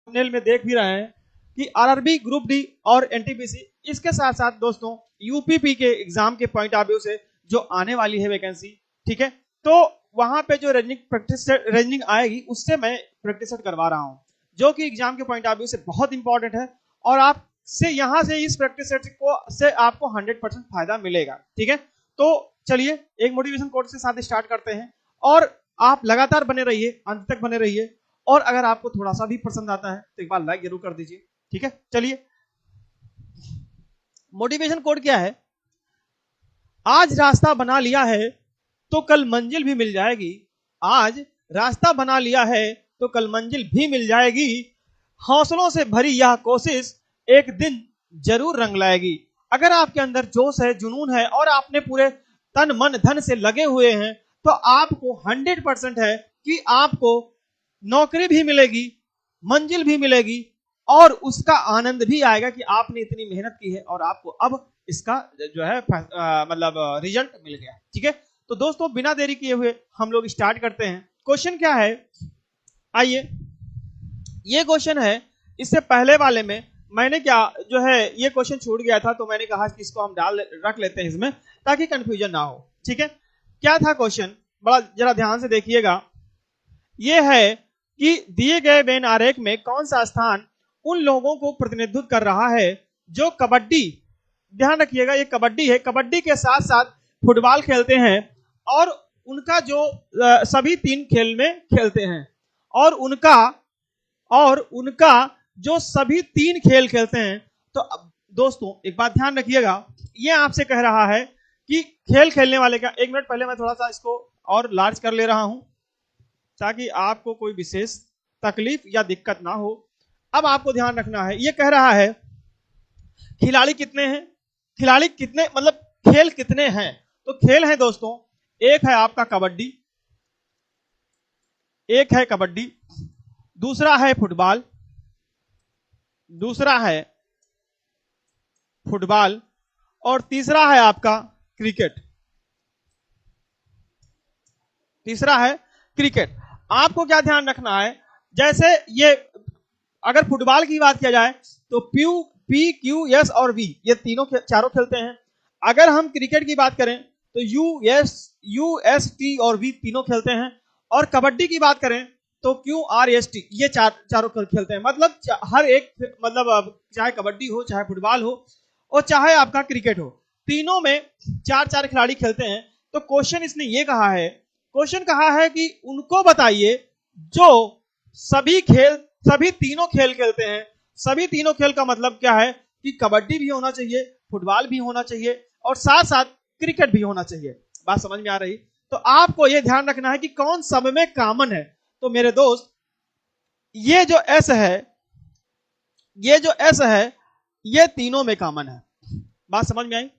Thumbnail में देख भी रहे हैं कि आरआरबी ग्रुप डी और एनटीपीसी, इसके साथ साथ दोस्तों यूपीपी के एग्जाम के पॉइंट ऑफ व्यू से जो आने वाली है वैकेंसी, ठीक है, तो वहां पे जो रीजनिंग आएगी उससे मैं प्रैक्टिस सेट करवा रहा हूं, जो कि एग्जाम के पॉइंट ऑफ व्यू से बहुत इंपॉर्टेंट है। और आप से यहां से इस प्रैक्टिस सेट को से आपको 100% फायदा मिलेगा, ठीक है। तो चलिए एक मोटिवेशन कोट के साथ स्टार्ट करते हैं और आप लगातार बने रहिए, अंत तक बने रहिए। और अगर आपको थोड़ा सा भी पसंद आता है तो एक बार लाइक जरूर कर दीजिए, ठीक है। चलिए, मोटिवेशन कोड क्या है? आज रास्ता बना लिया है तो कल मंजिल भी मिल जाएगी। आज रास्ता बना लिया है तो कल मंजिल भी मिल जाएगी। हौसलों से भरी यह कोशिश एक दिन जरूर रंग लाएगी। अगर आपके अंदर जोश है, जुनून है और आपने पूरे तन मन धन से लगे हुए हैं तो आपको 100% है कि आपको नौकरी भी मिलेगी, मंजिल भी मिलेगी और उसका आनंद भी आएगा कि आपने इतनी मेहनत की है और आपको अब इसका जो है मतलब रिजल्ट मिल गया, ठीक है। तो दोस्तों बिना देरी किए हुए हम लोग स्टार्ट करते हैं। क्वेश्चन क्या है, आइए, ये क्वेश्चन है। इससे पहले वाले में मैंने क्या जो है ये क्वेश्चन छूट गया था, तो मैंने कहा कि इसको हम रख लेते हैं इसमें ताकि कंफ्यूजन ना हो, ठीक है। क्या था क्वेश्चन, बड़ा जरा ध्यान से देखिएगा। ये है कि दिए गए वेन आरेख में कौन सा स्थान उन लोगों को प्रतिनिधित्व कर रहा है जो कबड्डी, ध्यान रखिएगा ये कबड्डी है, कबड्डी के साथ साथ फुटबॉल खेलते हैं और उनका जो सभी 3 खेल में खेलते हैं और उनका जो सभी 3 खेल खेलते हैं। तो अब दोस्तों एक बात ध्यान रखिएगा, ये आपसे कह रहा है कि खेल खेलने वाले का, 1 मिनट पहले मैं थोड़ा सा इसको और लार्ज कर ले रहा हूं ताकि आपको कोई विशेष तकलीफ या दिक्कत ना हो। अब आपको ध्यान रखना है, ये कह रहा है खिलाड़ी कितने हैं, खिलाड़ी कितने मतलब खेल कितने हैं। तो खेल है दोस्तों, एक है आपका कबड्डी, एक है कबड्डी, दूसरा है फुटबॉल, दूसरा है फुटबॉल और तीसरा है आपका क्रिकेट, तीसरा है क्रिकेट। आपको क्या ध्यान रखना है, जैसे ये अगर फुटबॉल की बात किया जाए तो पी क्यू एस और वी ये तीनों चारों खेलते हैं। अगर हम क्रिकेट की बात करें तो यू एस टी और वी तीनों खेलते हैं। और कबड्डी की बात करें तो क्यू आर एस टी ये चारों खेलते हैं। मतलब हर एक, मतलब चाहे कबड्डी हो, चाहे फुटबॉल हो और चाहे आपका क्रिकेट हो, तीनों में 4 खिलाड़ी खेलते हैं। तो क्वेश्चन इसने ये कहा है, क्वेश्चन कहा है कि उनको बताइए जो सभी तीनों खेल खेलते हैं। सभी तीनों खेल का मतलब क्या है कि कबड्डी भी होना चाहिए, फुटबॉल भी होना चाहिए और साथ साथ क्रिकेट भी होना चाहिए। बात समझ में आ रही? तो आपको यह ध्यान रखना है कि कौन सब में कॉमन है। तो मेरे दोस्त ये जो एस है ये तीनों में कॉमन है। बात समझ में आई?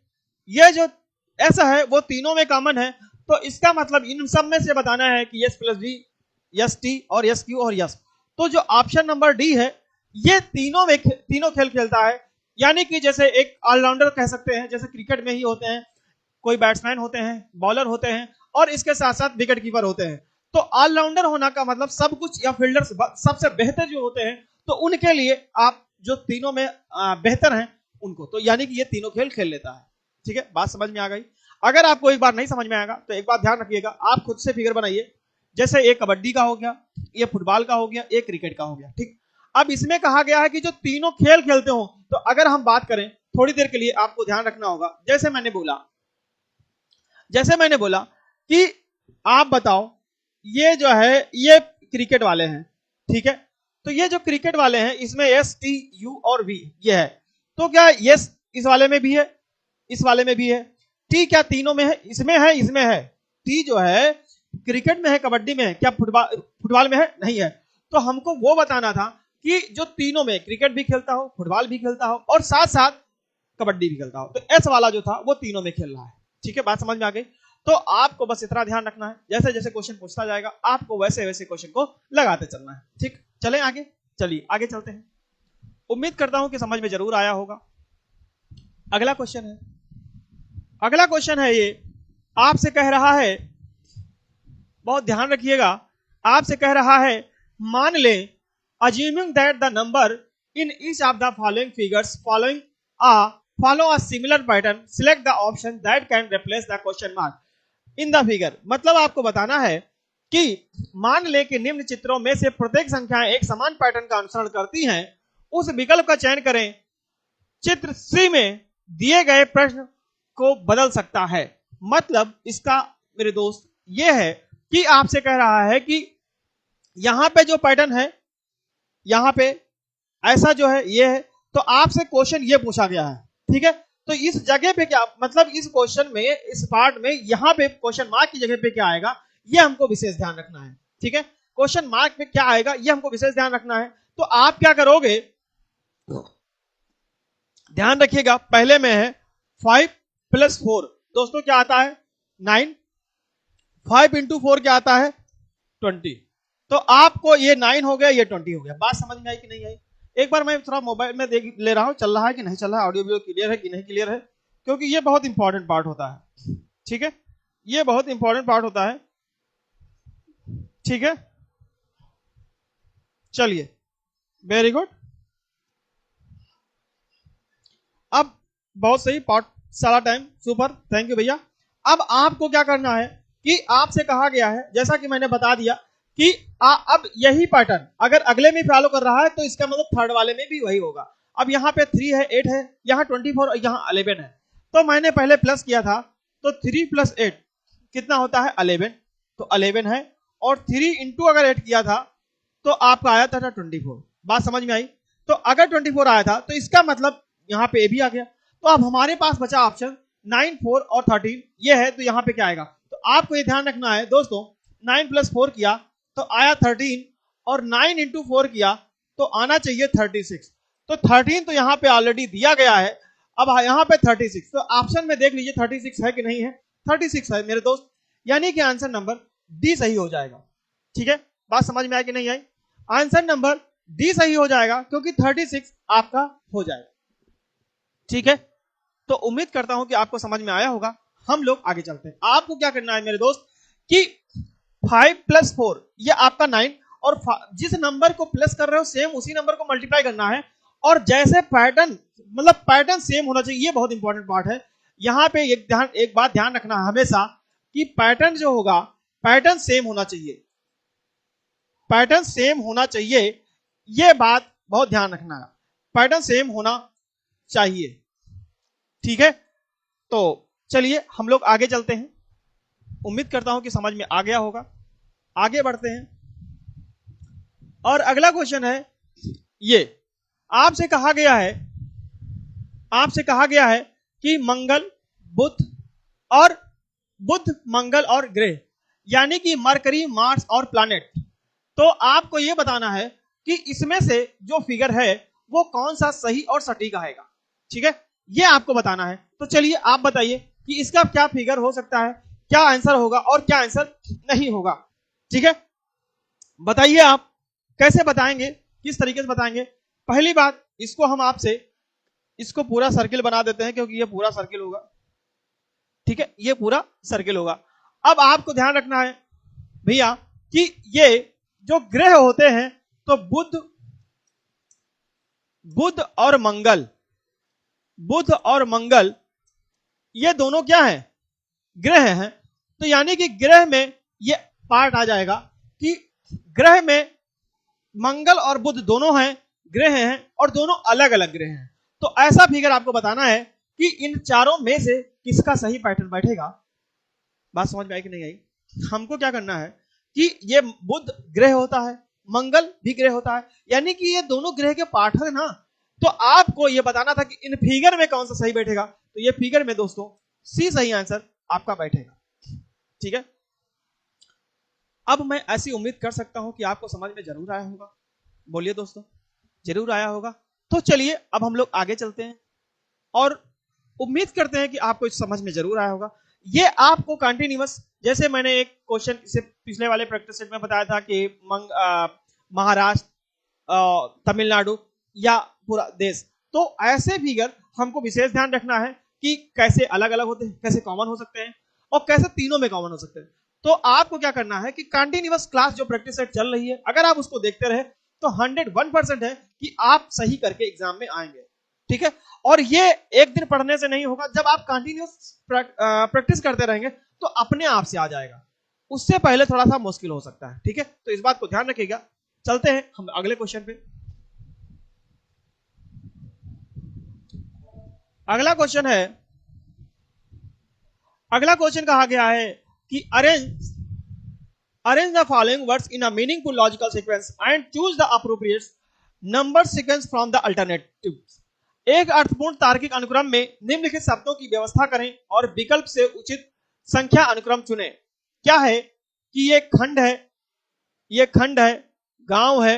ये जो एस है वो तीनों में कॉमन है। तो इसका मतलब इन सब में से बताना है कि yes plus D, yes T और यस क्यू और यस। तो जो ऑप्शन नंबर डी है ये तीनों खेल खेलता है। यानी कि जैसे एक ऑलराउंडर कह सकते हैं, जैसे क्रिकेट में ही होते हैं, कोई बैट्समैन होते हैं, बॉलर होते हैं और इसके साथ साथ विकेट कीपर होते हैं। तो ऑलराउंडर होना का मतलब सब कुछ, या फील्डर सबसे बेहतर जो होते हैं, तो उनके लिए आप जो तीनों में बेहतर हैं उनको, तो यानी कि ये तीनों खेल खेल लेता है, ठीक है। बात समझ में आ गई? अगर आपको एक बार नहीं समझ में आएगा तो एक बात ध्यान रखिएगा, आप खुद से फिगर बनाइए। जैसे एक कबड्डी का हो गया, ये फुटबॉल का हो गया, एक क्रिकेट का हो गया, ठीक। अब इसमें कहा गया है कि जो तीनों खेल खेलते हो, तो अगर हम बात करें थोड़ी देर के लिए, आपको ध्यान रखना होगा। जैसे मैंने बोला कि आप बताओ, ये जो है ये क्रिकेट वाले हैं, ठीक है। तो ये जो क्रिकेट वाले हैं इसमें एस टी यू और वी ये है। तो क्या यस इस वाले में भी है, इस वाले में भी है, टी क्या तीनों में है? इसमें है। टी जो है क्रिकेट में है, कबड्डी में है, क्या फुटबॉल में है? नहीं है। तो हमको वो बताना था कि जो तीनों में क्रिकेट भी खेलता हो, फुटबॉल भी खेलता हो और साथ साथ कबड्डी भी खेलता हो। तो एस वाला जो था वो तीनों में खेल रहा है, ठीक है। बात समझ में आ गई? तो आपको बस इतना ध्यान रखना है, जैसे जैसे क्वेश्चन पूछता जाएगा आपको वैसे वैसे क्वेश्चन को लगाते चलना है, ठीक। चलें आगे, चलिए आगे चलते हैं। उम्मीद करता हूं कि समझ में जरूर आया होगा। अगला क्वेश्चन है, ये आपसे कह रहा है, बहुत ध्यान रखिएगा, आपसे कह रहा है मान लें assuming that the number in each of the following figures follow a similar pattern, select the option that can replace the question mark in the figure। मतलब आपको बताना है कि मान ले कि निम्न चित्रों में से प्रत्येक संख्याएं एक समान पैटर्न का अनुसरण करती हैं, उस विकल्प का चयन करें चित्र सी में दिए गए प्रश्न को बदल सकता है। मतलब इसका मेरे दोस्त ये है कि आपसे कह रहा है कि यहां पे जो पैटर्न है, यहां पे ऐसा जो है ये है, तो आपसे क्वेश्चन ये पूछा गया है, ठीक है। तो इस जगह पे क्या मतलब, इस क्वेश्चन में, इस पार्ट में यहां पे क्वेश्चन मार्क की जगह पे क्या आएगा, ये हमको विशेष ध्यान रखना है, ठीक है। क्वेश्चन मार्क पे क्या आएगा ये हमको विशेष ध्यान रखना है। तो आप क्या करोगे, ध्यान रखिएगा, पहले में है 5 + 4, दोस्तों क्या आता है 9, 5 × 4 क्या आता है 20। तो आपको ये 9 हो गया, ये 20 हो गया। बात समझ में आई कि नहीं आई? एक बार मैं थोड़ा मोबाइल में देख ले रहा हूं, चल रहा है कि नहीं चल रहा है, ऑडियो वीडियो क्लियर है कि नहीं क्लियर है, क्योंकि ये बहुत इंपॉर्टेंट पार्ट होता है, ठीक है। ये बहुत इंपॉर्टेंट पार्ट होता है, ठीक है। चलिए, वेरी गुड। अब बहुत सही, पार्ट सारा टाइम सुपर, थैंक यू भैया। अब आपको क्या करना है कि आपसे कहा गया है, जैसा कि मैंने बता दिया कि अब यही पैटर्न अगर अगले में फॉलो कर रहा है तो इसका मतलब थर्ड वाले में भी वही होगा। अब यहाँ पे 3 है, 8 है, यहाँ 24 और यहाँ 11 है। तो मैंने पहले प्लस किया था, तो 3 + 8 कितना होता है 11, तो 11 है, और 3 × अगर 8 किया था तो आपका आया था 24। बात समझ में आई? तो अगर 24 आया था तो इसका मतलब यहाँ पे भी आ गया। तो अब हमारे पास बचा ऑप्शन 9, 4 और 13, ये है। तो यहाँ पे क्या आएगा, तो आपको ये ध्यान रखना है दोस्तों, 9 + 4 किया तो आया 13, और 9 × 4 किया तो आना चाहिए 36। तो 13 तो यहाँ पे ऑलरेडी दिया गया है, अब यहाँ पे 36, तो ऑप्शन में देख लीजिए 36 है कि नहीं है, 36 है मेरे दोस्त, यानी कि आंसर नंबर डी सही हो जाएगा, ठीक है। बात समझ में आई कि नहीं आई? आंसर नंबर डी सही हो जाएगा, क्योंकि 36 आपका हो जाएगा, ठीक है। तो उम्मीद करता हूं कि आपको समझ में आया होगा। हम लोग आगे चलते हैं। आपको क्या करना है मेरे दोस्त कि 5 + 4 ये आपका 9, और जिस नंबर को प्लस कर रहे हो सेम उसी नंबर को मल्टीप्लाई करना है, और जैसे पैटर्न, मतलब पैटर्न सेम होना चाहिए, ये बहुत इंपॉर्टेंट पार्ट है। यहां पे एक बात ध्यान रखना हमेशा कि पैटर्न जो होगा, पैटर्न सेम होना चाहिए, पैटर्न सेम होना चाहिए, ये बात बहुत ध्यान रखना है, पैटर्न सेम होना चाहिए, ठीक है। तो चलिए हम लोग आगे चलते हैं। उम्मीद करता हूं कि समझ में आ गया होगा। आगे बढ़ते हैं, और अगला क्वेश्चन है ये, आपसे कहा गया है कि बुध मंगल और ग्रह, यानी कि मरकरी, मार्स और प्लैनेट, तो आपको यह बताना है कि इसमें से जो फिगर है वो कौन सा सही और सटीक आएगा, ठीक है। ये आपको बताना है। तो चलिए आप बताइए कि इसका क्या फिगर हो सकता है, क्या आंसर होगा और क्या आंसर नहीं होगा, ठीक है। बताइए आप कैसे बताएंगे, किस तरीके से बताएंगे। पहली बात, इसको हम आपसे इसको पूरा सर्किल बना देते हैं, क्योंकि ये पूरा सर्किल होगा, ठीक है, ये पूरा सर्किल होगा। अब आपको ध्यान रखना है भैया कि ये जो ग्रह होते हैं, तो बुध और मंगल ये दोनों क्या है, ग्रह हैं। तो यानी कि ग्रह में ये पार्ट आ जाएगा कि ग्रह में मंगल और बुध दोनों हैं, ग्रह हैं, और दोनों अलग अलग ग्रह हैं। तो ऐसा फिगर आपको बताना है कि इन चारों में से किसका सही पैटर्न बैठेगा। बात समझ में आई कि नहीं आई? हमको क्या करना है कि ये बुध ग्रह होता है, मंगल भी ग्रह होता है, यानी कि ये दोनों ग्रह के पार्ट है ना। तो आपको ये बताना था कि इन फिगर में कौन सा सही बैठेगा। तो ये फिगर में दोस्तों सी सही आंसर आपका बैठेगा, ठीक है। अब मैं ऐसी उम्मीद कर सकता हूं कि आपको समझ में जरूर आया होगा। बोलिए दोस्तों, जरूर आया होगा। तो चलिए अब हम लोग आगे चलते हैं, और उम्मीद करते हैं कि आपको समझ में जरूर आया होगा। ये आपको कंटिन्यूअस, जैसे मैंने एक क्वेश्चन से पिछले वाले प्रैक्टिस सेट में बताया था कि महाराष्ट्र, तमिलनाडु या पूरा देश, तो ऐसे फिगर हमको विशेष ध्यान रखना है कि कैसे अलग अलग होते हैं, कैसे कॉमन हो सकते हैं, और कैसे तीनों में कॉमन हो सकते हैं। तो आपको क्या करना है कि कंटिन्यूअस क्लास जो प्रैक्टिस सेट चल रही है, अगर आप उसको देखते रहे तो 101% है कि आप सही करके एग्जाम में आएंगे। ठीक है, और ये एक दिन पढ़ने से नहीं होगा, जब आप कंटिन्यूस प्रैक्टिस करते रहेंगे तो अपने आप से आ जाएगा। उससे पहले थोड़ा सा मुश्किल हो सकता है। ठीक है, तो इस बात को ध्यान रखिएगा। चलते हैं हम अगले क्वेश्चन पे। अगला क्वेश्चन है, अगला क्वेश्चन कहा गया है कि arrange the following words in a meaningful logical sequence and choose the appropriate number sequence from the alternatives. एक अर्थपूर्ण तार्किक अनुक्रम में निम्नलिखित शब्दों की व्यवस्था करें और विकल्प से उचित संख्या अनुक्रम चुनें। क्या है कि ये खंड है, गांव है,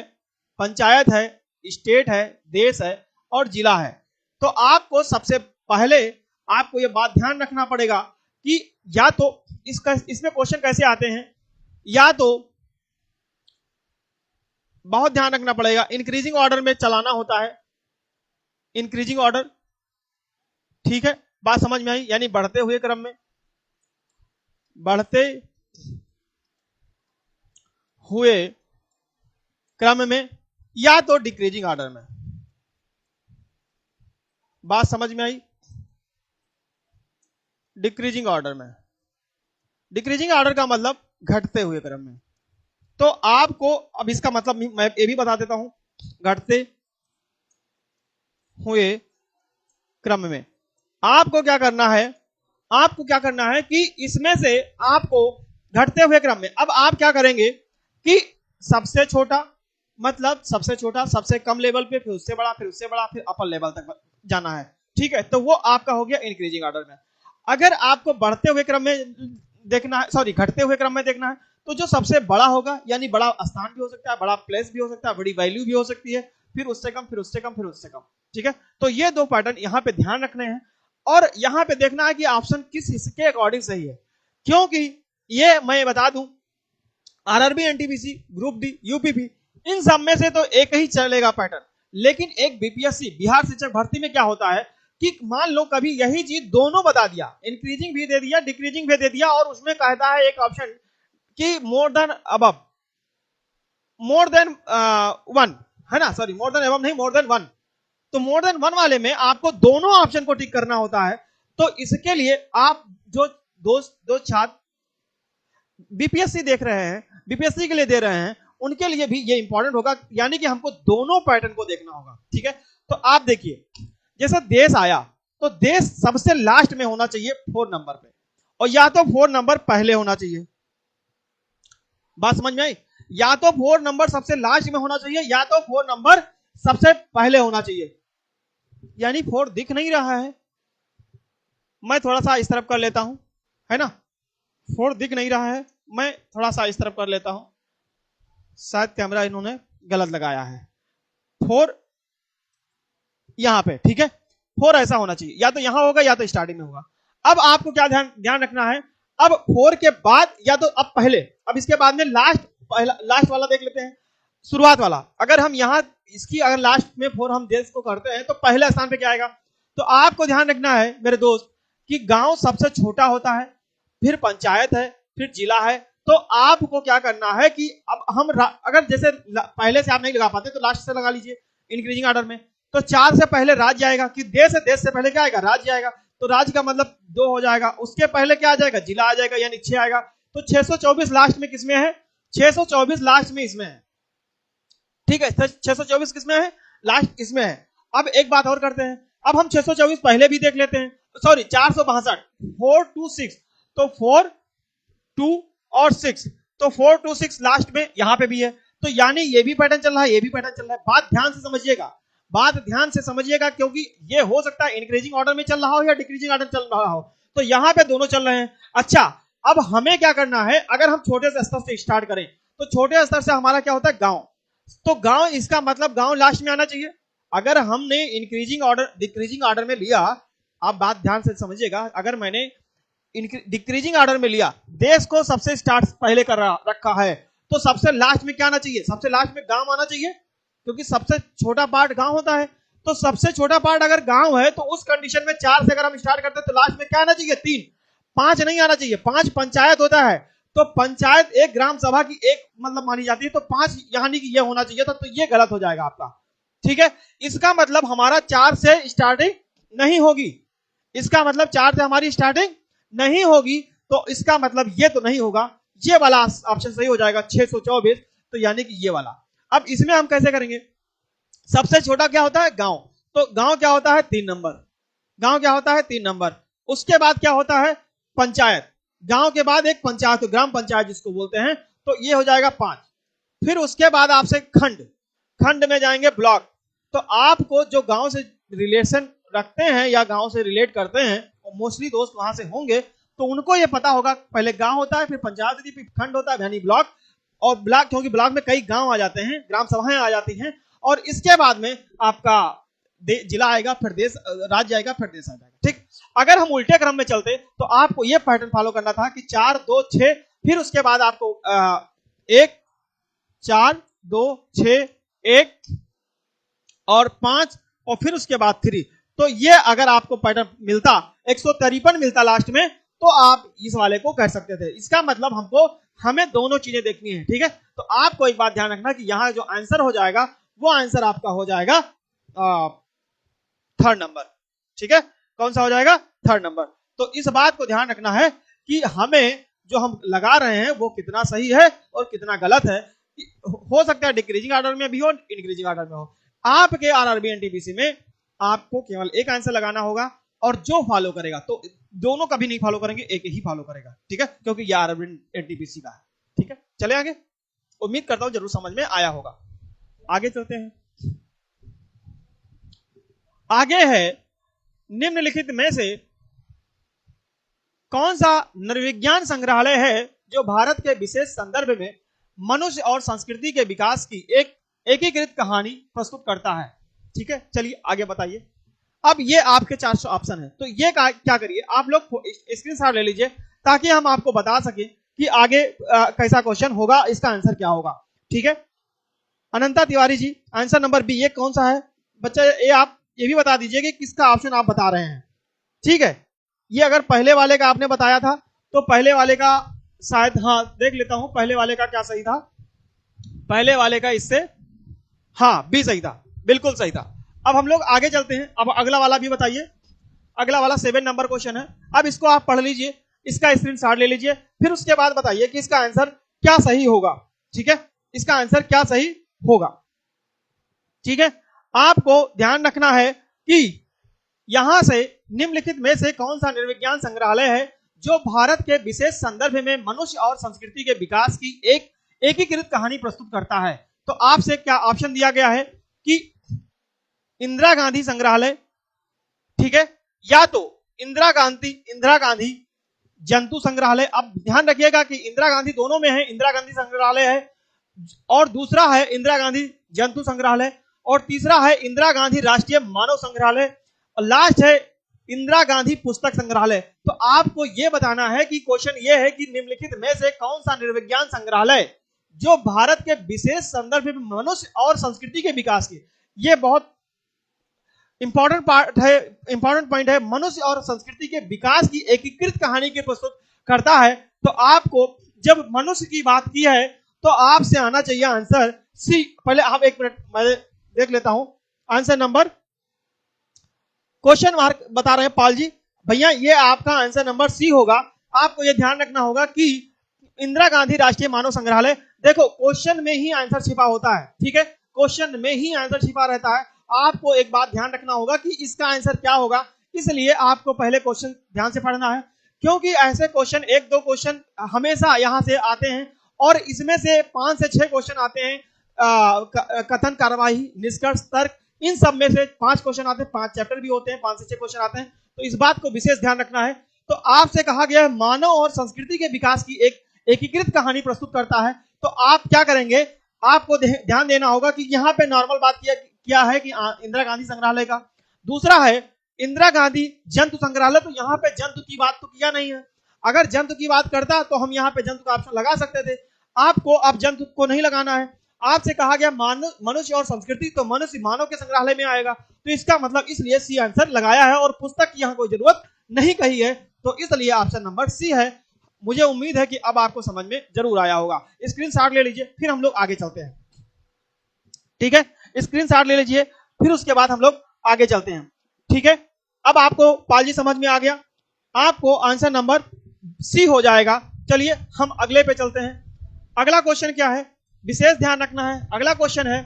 पंचायत है, स्टेट है, देश है और जिला है। तो आपको सबसे पहले आपको ये बात ध्यान रखना पड़ेगा कि या तो इसमें क्वेश्चन कैसे आते हैं, या तो बहुत ध्यान रखना पड़ेगा, इंक्रीजिंग ऑर्डर में चलाना होता है, इंक्रीजिंग ऑर्डर। ठीक है, बात समझ में आई, यानी बढ़ते हुए क्रम में, बढ़ते हुए क्रम में, या तो डिक्रीजिंग ऑर्डर में। बात समझ में आई, डिक्रीजिंग ऑर्डर में। डिक्रीजिंग ऑर्डर का मतलब घटते हुए क्रम में। तो आपको अब इसका मतलब मैं ये भी बता देता हूं, घटते हुए क्रम में आपको क्या करना है, आपको क्या करना है कि इसमें से आपको घटते हुए क्रम में, अब आप क्या करेंगे कि सबसे छोटा, मतलब सबसे छोटा, सबसे कम लेवल पे, फिर उससे बड़ा, फिर उससे बड़ा, फिर अपर लेवल तक जाना है। ठीक है, तो वो आपका हो गया इंक्रीजिंग ऑर्डर में। अगर आपको बढ़ते हुए क्रम में देखना है, सॉरी घटते हुए क्रम में देखना है, तो जो सबसे बड़ा होगा, यानी बड़ा स्थान भी हो सकता है, बड़ा प्लेस भी हो सकता है, बड़ी वैल्यू भी हो सकती है, फिर उससे कम, फिर उससे कम, फिर उससे कम। ठीक है, तो ये दो पैटर्न यहां पे ध्यान रखने हैं और यहां पे देखना है कि ऑप्शन किस हिस्से के अकॉर्डिंग सही है। क्योंकि ये मैं बता दूं, RRB, NTPC, group D, UPP, इन सब में से तो एक ही चलेगा पैटर्न, लेकिन एक बीपीएससी, बिहार शिक्षक भर्ती में क्या होता है कि मान लो कभी यही चीज दोनों बता दिया, इंक्रीजिंग भी दे दिया, डिक्रीजिंग भी दे दिया, और उसमें कहता है एक ऑप्शन कि more than above, more than one, है ना, सॉरी मोर देन अबव नहीं, मोर देन वन। तो मोर देन वन वाले में आपको दोनों ऑप्शन को टिक करना होता है। तो इसके लिए आप जो दो छात्र बीपीएससी देख रहे हैं, बीपीएससी के लिए दे रहे हैं, उनके लिए भी ये इंपॉर्टेंट होगा, यानी कि हमको दोनों पैटर्न को देखना होगा। ठीक है, तो आप देखिए, जैसे देश आया तो देश सबसे लास्ट में होना चाहिए 4 नंबर पे, और या तो 4 नंबर पहले होना चाहिए। बात समझ में आई, या तो 4 नंबर सबसे लास्ट में होना चाहिए, या तो 4 नंबर सबसे पहले होना चाहिए। यानी 4 दिख नहीं रहा है, मैं थोड़ा सा इस तरफ कर लेता हूं, है ना, 4 दिख नहीं रहा है, मैं थोड़ा सा इस तरफ कर लेता हूं, शायद कैमरा इन्होंने गलत लगाया है। 4 यहां पे, ठीक है, 4 ऐसा होना चाहिए, या तो यहां होगा या तो स्टार्टिंग में होगा। अब आपको क्या ध्यान रखना है, अब 4 के बाद या तो अब पहले, अब इसके बाद में लास्ट वाला देख लेते हैं, शुरुआत वाला। अगर हम यहां इसकी अगर लास्ट में 4 हम देश को करते हैं तो पहले स्थान पे क्या आएगा। तो आपको ध्यान रखना है मेरे दोस्त कि गांव सबसे छोटा होता है, फिर पंचायत है, फिर जिला है। तो आपको क्या करना है कि अब हम अगर जैसे पहले से आप नहीं लगा पाते तो लास्ट से लगा लीजिए इंक्रीजिंग ऑर्डर में। तो 4 से पहले राज्य आएगा, कि देश है, देश से पहले क्या आएगा, राज्य आएगा, तो राज्य का मतलब 2 हो जाएगा। उसके पहले क्या आ जाएगा, जिला आ जाएगा, यानी 6 आएगा। तो 624 लास्ट में किसमें है, 624 लास्ट में इसमें है। ठीक है, 624 किसमें है, लास्ट इसमें है। अब एक बात और करते हैं, अब हम 624 पहले भी देख लेते हैं, सॉरी 462, 4 2 6, तो 4 2 और 6, तो 4 2 6 लास्ट में यहां पे भी है। तो यानी ये भी पैटर्न चल रहा है, ये भी पैटर्न चल रहा है। बात ध्यान से समझिएगा, बात ध्यान से समझिएगा, क्योंकि ये हो सकता है इंक्रीजिंग ऑर्डर में चल रहा हो या डिक्रीजिंग ऑर्डर चल रहा हो। तो यहां पे दोनों चल रहे हैं। अच्छा, अब हमें क्या करना है, अगर हम छोटे से स्तर से स्टार्ट करें तो छोटे स्तर से हमारा क्या होता है, गांव। तो गांव, इसका मतलब गांव लास्ट में आना चाहिए। अगर हमने इंक्रीजिंग ऑर्डर डिक्रीजिंग ऑर्डर में लिया, आप बात ध्यान से समझिएगा, अगर मैंने डिक्रीजिंग ऑर्डर में लिया, देश को सबसे स्टार्ट पहले कर रखा है, तो सबसे लास्ट में क्या आना चाहिए, सबसे लास्ट में गांव आना चाहिए, क्योंकि सबसे छोटा पार्ट गांव होता है। तो सबसे छोटा पार्ट अगर गांव है तो उस कंडीशन में 4 से अगर हम स्टार्ट करते हैं तो लास्ट में क्या आना चाहिए, 3, 5 नहीं आना चाहिए। 5 पंचायत होता है, तो पंचायत एक ग्राम सभा की एक मतलब मानी जाती है, तो 5 यानी कि ये होना चाहिए था, तो ये गलत हो जाएगा आपका। ठीक है, इसका मतलब हमारा 4 से स्टार्टिंग नहीं होगी, इसका मतलब 4 से हमारी स्टार्टिंग नहीं होगी, तो इसका मतलब ये तो नहीं होगा, ये वाला ऑप्शन सही हो जाएगा 624, तो यानी कि ये वाला। अब इसमें हम कैसे करेंगे, सबसे छोटा क्या होता है गांव, तो गांव क्या होता है 3 नंबर, गांव क्या होता है 3 नंबर। उसके बाद क्या होता है पंचायत, गांव के बाद एक पंचायत, ग्राम पंचायत जिसको बोलते हैं, तो ये हो जाएगा 5। फिर उसके बाद आपसे खंड, खंड में जाएंगे ब्लॉक। तो आपको जो गांव से रिलेशन रखते हैं या गांव से रिलेट करते हैं, मोस्टली दोस्त वहां से होंगे, तो उनको ये पता होगा पहले गांव होता है, फिर पंचायत होती है, फिर खंड होता है यानी ब्लॉक, और ब्लॉक क्योंकि ब्लॉक में कई गांव आ जाते हैं, ग्राम सभाएं आ जाती हैं, और इसके बाद में आपका जिला आएगा, फिर देश, राज्य आएगा, फिर देश आ जाएगा। ठीक, अगर हम उल्टे क्रम में चलते तो आपको ये पैटर्न फॉलो करना था कि 4 2 6, फिर उसके बाद आपको 1 4 2 6 1 और 5, और फिर उसके बाद 3। तो ये अगर आपको पैटर्न मिलता 153 मिलता लास्ट में, तो आप इस वाले को कर सकते थे। इसका मतलब हमें दोनों चीजें देखनी है। ठीक है, तो आपको एक बात ध्यान रखना कि यहां जो आंसर हो जाएगा वो आंसर आपका हो जाएगा 3rd नंबर। ठीक है, कौन सा हो जाएगा 3rd नंबर। तो इस बात को ध्यान रखना है कि हमें जो हम लगा रहे हैं वो कितना सही है और कितना गलत है। हो सकता है डिक्रीजिंग ऑर्डर में भी हो, इंक्रीजिंग ऑर्डर में हो। आपके आरआरबी एनटीपीसी में आपको केवल एक आंसर लगाना होगा, और जो फॉलो करेगा, तो दोनों कभी नहीं फॉलो करेंगे, एक ही फॉलो करेगा। ठीक है, क्योंकि ये आरआरबी एनटीपीसी का है। ठीक है, चले आगे, उम्मीद करता हूं जरूर समझ में आया होगा। आगे चलते हैं, आगे है निम्नलिखित में से कौन सा नृविज्ञान संग्रहालय है जो भारत के विशेष संदर्भ में मनुष्य और संस्कृति के विकास की एक एकीकृत कहानी प्रस्तुत करता है। ठीक है, चलिए आगे बताइए। अब ये आपके 400 ऑप्शन है, तो ये क्या करिए आप लोग स्क्रीनशॉट ले लीजिए, ताकि हम आपको बता सकें कि आगे कैसा क्वेश्चन होगा, इसका आंसर क्या होगा। ठीक है, अनंता Tiwari ji answer number B, ये कौन सा है बच्चा, ये आप ये भी बता दीजिए कि किसका ऑप्शन आप बता रहे हैं। ठीक है, ये अगर पहले वाले का आपने बताया था तो पहले वाले का शायद, हाँ देख लेता हूं पहले वाले का क्या सही था, पहले वाले का इससे हाँ बी सही था, बिल्कुल सही था। अब हम लोग आगे चलते हैं, अब अगला वाला भी बताइए। अगला वाला 7 नंबर क्वेश्चन है, अब इसको आप पढ़ लीजिए, इसका स्क्रीनशॉट ले लीजिए, फिर उसके बाद बताइए कि इसका आंसर क्या सही होगा। ठीक है, इसका आंसर क्या सही होगा। ठीक है, आपको ध्यान रखना है कि यहां से निम्नलिखित में से कौन सा निर्विज्ञान संग्रहालय है जो भारत के विशेष संदर्भ में मनुष्य और संस्कृति के विकास की एक एकीकृत कहानी प्रस्तुत करता है। तो आपसे क्या ऑप्शन दिया गया है कि इंदिरा गांधी संग्रहालय, ठीक है, या तो इंदिरा गांधी जंतु संग्रहालय। अब ध्यान रखिएगा कि इंदिरा गांधी दोनों में है, इंदिरा गांधी संग्रहालय है, और दूसरा है इंदिरा गांधी जंतु संग्रहालय, और तीसरा है इंदिरा गांधी राष्ट्रीय मानव संग्रहालय, और लास्ट है इंदिरा गांधी पुस्तक संग्रहालय। तो आपको यह बताना है कि क्वेश्चन यह है कि निम्नलिखित में से कौन सा निर्विज्ञान संग्रहालय जो भारत के विशेष संदर्भ में मनुष्य और संस्कृति के विकास की, यह बहुत इंपॉर्टेंट पार्ट है, इंपॉर्टेंट पॉइंट है, मनुष्य और संस्कृति के विकास की एकीकृत कहानी की प्रस्तुत करता है। तो आपको जब मनुष्य की बात की है तो आपसे आना चाहिए आंसर सी। पहले आप एक मिनट मैं देख लेता हूं आंसर नंबर, क्वेश्चन मार्क बता रहे हैं पाल जी, भैया ये आपका आंसर नंबर सी होगा। आपको यह ध्यान रखना होगा कि इंदिरा गांधी राष्ट्रीय मानव संग्रहालय, देखो क्वेश्चन में ही आंसर छिपा होता है। ठीक है, क्वेश्चन में ही आंसर छिपा रहता है। आपको एक बात ध्यान रखना होगा कि इसका आंसर क्या होगा, इसलिए आपको पहले क्वेश्चन ध्यान से पढ़ना है, क्योंकि ऐसे क्वेश्चन 1-2 क्वेश्चन हमेशा यहां से आते हैं, और इसमें से 5 से 6 क्वेश्चन आते हैं कथन, कार्यवाही, निष्कर्ष, तर्क, इन सब में से 5 क्वेश्चन आते हैं, 5 चैप्टर भी होते हैं, 5 से 6 क्वेश्चन आते हैं। तो इस बात को विशेष ध्यान रखना है। तो आपसे कहा गया है मानव और संस्कृति के विकास की एक एकीकृत कहानी प्रस्तुत करता है। तो आप क्या करेंगे, आपको ध्यान देना होगा कि यहाँ पे नॉर्मल बात किया है कि इंदिरा गांधी संग्रहालय का, दूसरा है इंदिरा गांधी जंतु संग्रहालय। तो यहाँ पे जंतु की बात तो किया नहीं है, अगर जंतु की बात करता तो हम यहाँ पे जंतु का ऑप्शन लगा सकते थे। आपको अब जंतु को नहीं लगाना है। आपसे कहा गया मनुष्य और संस्कृति, तो मनुष्य मानव के संग्रहालय में आएगा, तो इसका मतलब इसलिए सी आंसर लगाया है, और पुस्तक की यहाँ कोई जरूरत नहीं कही है, तो इसलिए ऑप्शन नंबर सी है। मुझे उम्मीद है कि अब आपको समझ में जरूर आया होगा। स्क्रीनशॉट ले लीजिए, फिर हम लोग आगे चलते हैं। ठीक है, स्क्रीनशॉट ले लीजिए, फिर उसके बाद हम लोग आगे चलते हैं। ठीक है, अब आपको पाल जी समझ में आ गया, आपको आंसर नंबर सी हो जाएगा। चलिए हम अगले पे चलते हैं। अगला क्वेश्चन क्या है, विशेष ध्यान रखना है। अगला क्वेश्चन है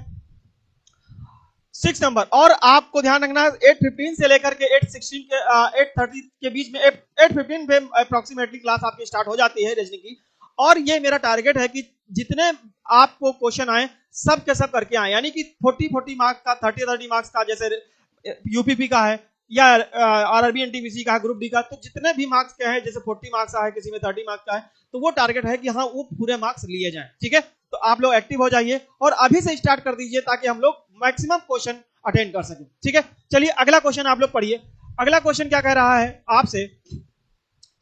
6 नंबर, और आपको ध्यान रखना है 8:15 से लेकर के 8:16 के 8:30 के बीच में, 8:15 पे अप्रोक्सीमेटली क्लास आपकी स्टार्ट हो जाती है रीजनिंग की। और ये मेरा टारगेट है कि जितने आपको क्वेश्चन आए सब के सब करके आए, यानी कि 40 मार्क्स का, 30 मार्क्स का, जैसे यूपीपी का है या आरआरबी एनटीपीसी का है, ग्रुप डी का, तो जितने भी मार्क्स के हैं, जैसे 40 मार्क्स का है, किसी में 30 मार्क्स का है, तो वो टारगेट है कि हाँ वो पूरे मार्क्स लिए जाएं। ठीक है, तो आप लोग एक्टिव हो जाइए और अभी से स्टार्ट कर दीजिए ताकि हम लोग मैक्सिमम क्वेश्चन अटेंड कर सकें। ठीक है, चलिए अगला क्वेश्चन आप लोग पढ़िए। अगला क्वेश्चन क्या कह रहा है आपसे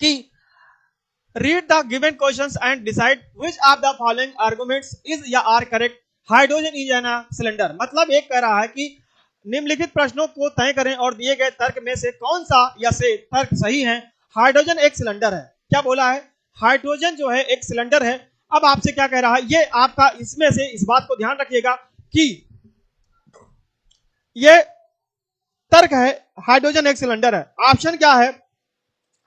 कि read the given questions and decide which of the following arguments is या are correct. Hydrogen is an cylinder, मतलब एक कह रहा है कि निम्नलिखित प्रश्नों को तय करें और दिए गए तर्क में से कौन सा या से तर्क सही है। हाइड्रोजन एक सिलेंडर है, क्या बोला है, हाइड्रोजन जो है एक सिलेंडर है। अब आपसे क्या कह रहा है, ये आपका इसमें से इस बात को ध्यान रखिएगा कि ये तर्क है, हाइड्रोजन एक सिलेंडर है। ऑप्शन क्या है,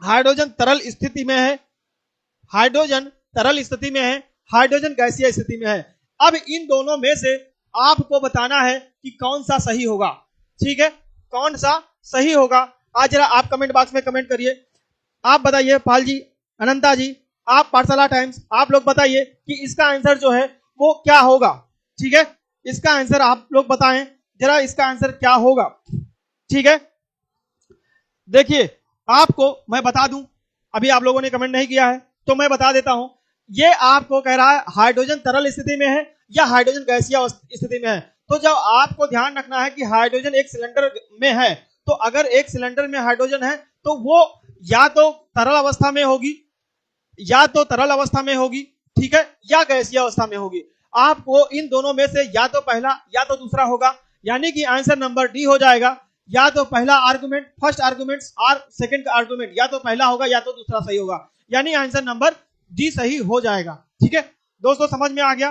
हाइड्रोजन तरल स्थिति में है, हाइड्रोजन तरल स्थिति में है, हाइड्रोजन गैसीय स्थिति में है। अब इन दोनों में से आपको बताना है कि कौन सा सही होगा। ठीक है, कौन सा सही होगा, आज जरा आप कमेंट बॉक्स में कमेंट करिए। आप बताइए, पाल जी, अनंता जी, आप पाठशाला टाइम्स, आप लोग बताइए कि इसका आंसर जो है वो क्या होगा। ठीक है, इसका आंसर आप लोग बताएं जरा, इसका आंसर क्या होगा। ठीक है, देखिए आपको मैं बता दूं, अभी आप लोगों ने कमेंट नहीं किया है तो मैं बता देता हूं। ये आपको कह रहा है हाइड्रोजन तरल स्थिति में है या हाइड्रोजन गैसीय स्थिति में है। तो जब आपको ध्यान रखना है कि हाइड्रोजन एक सिलेंडर में है, तो अगर एक सिलेंडर में हाइड्रोजन है तो वो या तो तरल अवस्था में होगी, या तो तरल अवस्था में होगी, ठीक है, या गैसीय अवस्था में होगी। आपको इन दोनों में से या तो पहला या तो दूसरा होगा, यानी कि आंसर नंबर डी हो जाएगा। या तो पहला आर्गुमेंट, फर्स्ट आर्गुमेंट और सेकंड का आर्गुमेंट, या तो पहला होगा या तो दूसरा सही होगा, यानी आंसर नंबर डी सही हो जाएगा। ठीक है दोस्तों, समझ में आ गया,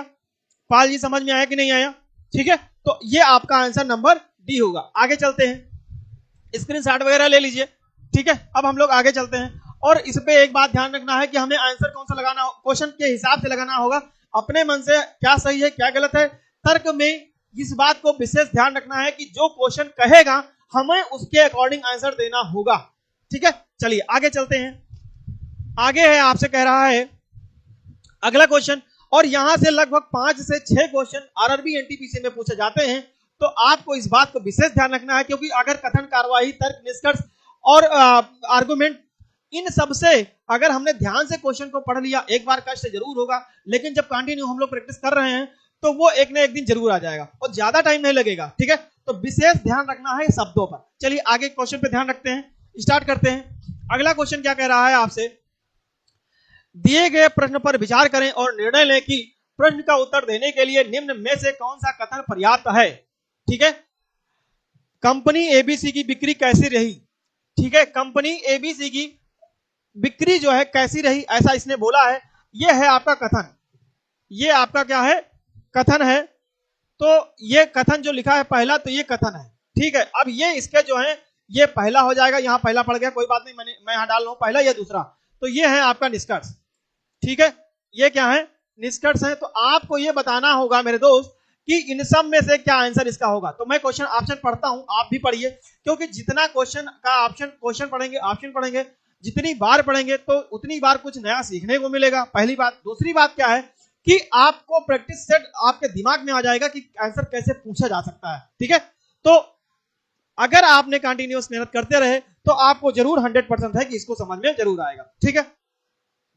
पाल जी समझ में आया कि नहीं आया। ठीक है, तो ये आपका आंसर नंबर डी होगा। आगे चलते हैं, स्क्रीनशॉट वगैरह ले लीजिए। ठीक है, अब हम लोग आगे चलते हैं और इस पे एक बात ध्यान रखना है कि हमें आंसर कौन सा लगाना, क्वेश्चन के हिसाब से लगाना होगा, अपने मन से क्या सही है क्या गलत है। तर्क में इस बात को विशेष ध्यान रखना है कि जो क्वेश्चन कहेगा हमें उसके अकॉर्डिंग आंसर देना होगा। ठीक है, चलिए आगे चलते हैं। आगे है, आपसे कह रहा है अगला क्वेश्चन, और यहां से लगभग 5 से 6 क्वेश्चन आरआरबी एनटीपीसी में पूछे जाते हैं। तो आपको इस बात को विशेष ध्यान रखना है, क्योंकि अगर कथन, कार्यवाही, तर्क, निष्कर्ष और आर्गुमेंट, इन सब से अगर हमने ध्यान से क्वेश्चन को पढ़ लिया, एक बार कष्ट जरूर होगा, लेकिन जब कंटिन्यू हम लोग प्रैक्टिस कर रहे हैं तो वो एक ना एक दिन जरूर आ जाएगा और ज्यादा टाइम नहीं लगेगा। ठीक है, तो विशेष ध्यान रखना है शब्दों पर। चलिए आगे क्वेश्चन पे ध्यान रखते हैं, स्टार्ट करते हैं। अगला क्वेश्चन क्या कह रहा है आपसे, दिए गए प्रश्न पर विचार करें और निर्णय लें कि प्रश्न का उत्तर देने के लिए निम्न में से कौन सा कथन पर्याप्त है। ठीक है, कंपनी एबीसी की बिक्री कैसी रही। ठीक है, कंपनी एबीसी की बिक्री जो है कैसी रही, ऐसा इसने बोला है। यह है आपका कथन, ये आपका क्या है, कथन है। तो ये कथन जो लिखा है पहला, तो ये कथन है। ठीक है, अब ये इसके जो है ये पहला हो जाएगा, यहां पहला पड़ गया, कोई बात नहीं, मैं यहां डाल रहा हूं पहला या दूसरा। तो ये है आपका निष्कर्ष। ठीक है, ये क्या है, निष्कर्ष है। तो आपको ये बताना होगा मेरे दोस्त कि इन सब में से क्या आंसर इसका होगा। तो मैं क्वेश्चन ऑप्शन पढ़ता हूं, आप भी पढ़िए, क्योंकि जितना क्वेश्चन का क्वेश्चन पढ़ेंगे, ऑप्शन पढ़ेंगे, जितनी बार पढ़ेंगे तो उतनी बार कुछ नया सीखने को मिलेगा, पहली बात। दूसरी बात क्या है कि आपको प्रैक्टिस सेट आपके दिमाग में आ जाएगा कि आंसर कैसे पूछा जा सकता है। ठीक है, तो अगर आपने कंटिन्यूअस मेहनत करते रहे तो आपको जरूर 100% है कि इसको समझ में जरूर आएगा। ठीक है,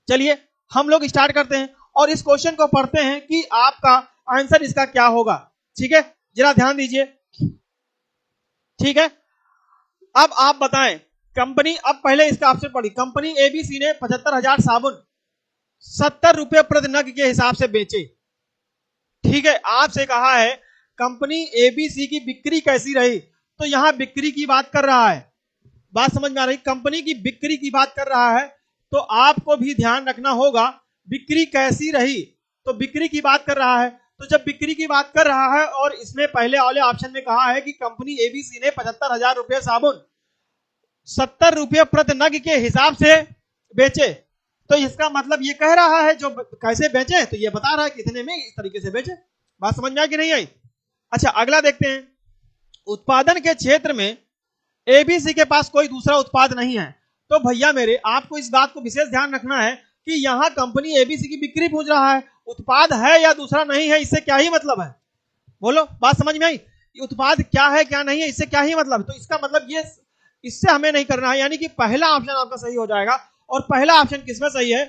चलिए हम लोग स्टार्ट करते हैं और इस क्वेश्चन को पढ़ते हैं कि आपका आंसर इसका क्या होगा। ठीक है, जरा ध्यान दीजिए। ठीक है, अब आप बताएं, कंपनी, अब पहले इसका ऑप्शन पढ़ी, कंपनी एबीसी ने 75,000 साबुन 70 रुपए प्रति नग के हिसाब से बेचे। ठीक है, आपसे कहा है कंपनी एबीसी की बिक्री कैसी रही, तो यहां बिक्री की बात कर रहा है, बात समझ में आ रही, कंपनी की बिक्री की बात कर रहा है तो आपको भी ध्यान रखना होगा बिक्री कैसी रही। तो बिक्री की बात कर रहा है, तो जब बिक्री की बात कर रहा है और इसमें पहले वाले ऑप्शन में कहा है कि कंपनी एबीसी ने 75,000 रुपये साबुन 70 रुपये प्रति नग के हिसाब से बेचे, तो इसका मतलब ये कह रहा है जो कैसे बेचे, तो ये बता रहा है कितने में इस तरीके से बेचे। बात समझ में आई कि नहीं आई? अच्छा, अगला देखते हैं। उत्पादन के क्षेत्र में एबीसी के पास कोई दूसरा उत्पाद नहीं है। तो भैया मेरे, आपको इस बात को विशेष ध्यान रखना है कि यहां कंपनी एबीसी की बिक्री पूछ रहा है, उत्पाद है या दूसरा नहीं है, इससे क्या ही मतलब है? बोलो, बात समझ में आई? उत्पाद क्या है क्या नहीं है, इससे क्या ही मतलब? तो इसका मतलब ये, इससे हमें नहीं करना है, यानी कि पहला ऑप्शन आपका सही हो जाएगा। और पहला ऑप्शन किसमें सही है?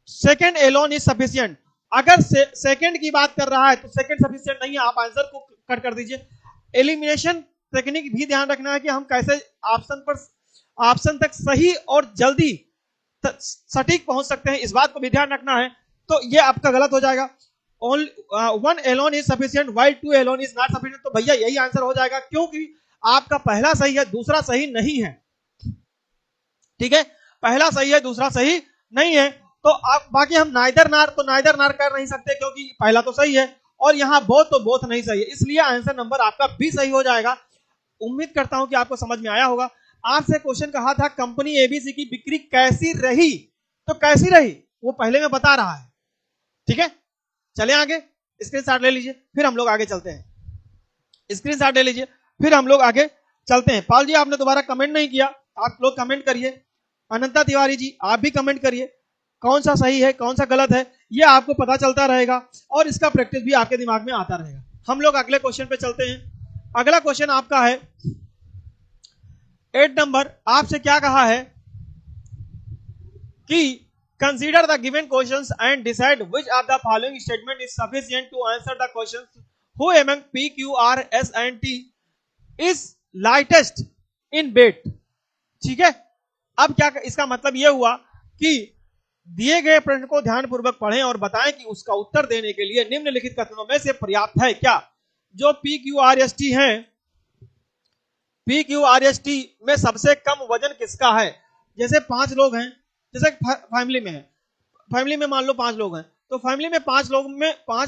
Second Elon is sufficient. अगर सेकंड की बात कर रहा है तो सेकंड सफिशिएंट नहीं है, आप आंसर को कट कर दीजिए। एलिमिनेशन टेक्निक भी ध्यान रखना है कि हम कैसे ऑप्शन तक सही और जल्दी सटीक पहुंच सकते हैं, इस बात को भी ध्यान रखना है। तो ये आपका गलत हो जाएगा। One alone is sufficient while two alone is not sufficient. तो भैया यही आंसर हो जाएगा, क्योंकि आपका पहला सही है, दूसरा सही नहीं है। ठीक है, पहला सही है, दूसरा सही नहीं है। तो आप बाकी हम नाइदर नार कर नहीं सकते, क्योंकि पहला तो सही है और यहाँ बोथ तो बोथ नहीं सही है, इसलिए आंसर नंबर आपका बी सही हो जाएगा। उम्मीद करता हूं कि आपको समझ में आया होगा। आपसे क्वेश्चन कहा था कंपनी एबीसी की बिक्री कैसी रही, तो कैसी रही वो पहले में बता रहा है। ठीक है, चले आगे, स्क्रीनशॉट ले लीजिए, फिर हम लोग आगे चलते हैं। स्क्रीनशॉट ले लीजिए, फिर हम लोग आगे चलते हैं। पाल जी, आपने दोबारा कमेंट नहीं किया, आप लोग कमेंट करिए। अनंता तिवारी जी, आप भी कमेंट करिए, कौन सा सही है कौन सा गलत है, ये आपको पता चलता रहेगा और इसका प्रैक्टिस भी आपके दिमाग में आता रहेगा। हम लोग अगले क्वेश्चन पे चलते हैं। अगला क्वेश्चन आपका है 8 नंबर। आपसे क्या कहा है कि consider the given questions and decide which of the following statement is sufficient to answer the questions who among P Q R S and T is lightest in weight. ठीक है, अब क्या इसका मतलब यह हुआ कि दिए गए प्रश्न को ध्यानपूर्वक पढ़ें और बताएं कि उसका उत्तर देने के लिए निम्नलिखित कथनों में से पर्याप्त है क्या। जो P Q R S T है, P Q R S T में सबसे कम वजन किसका है? जैसे 5 लोग हैं, जैसे फैमिली में है, फैमिली में मान लो 5 लोग हैं, तो फैमिली में 5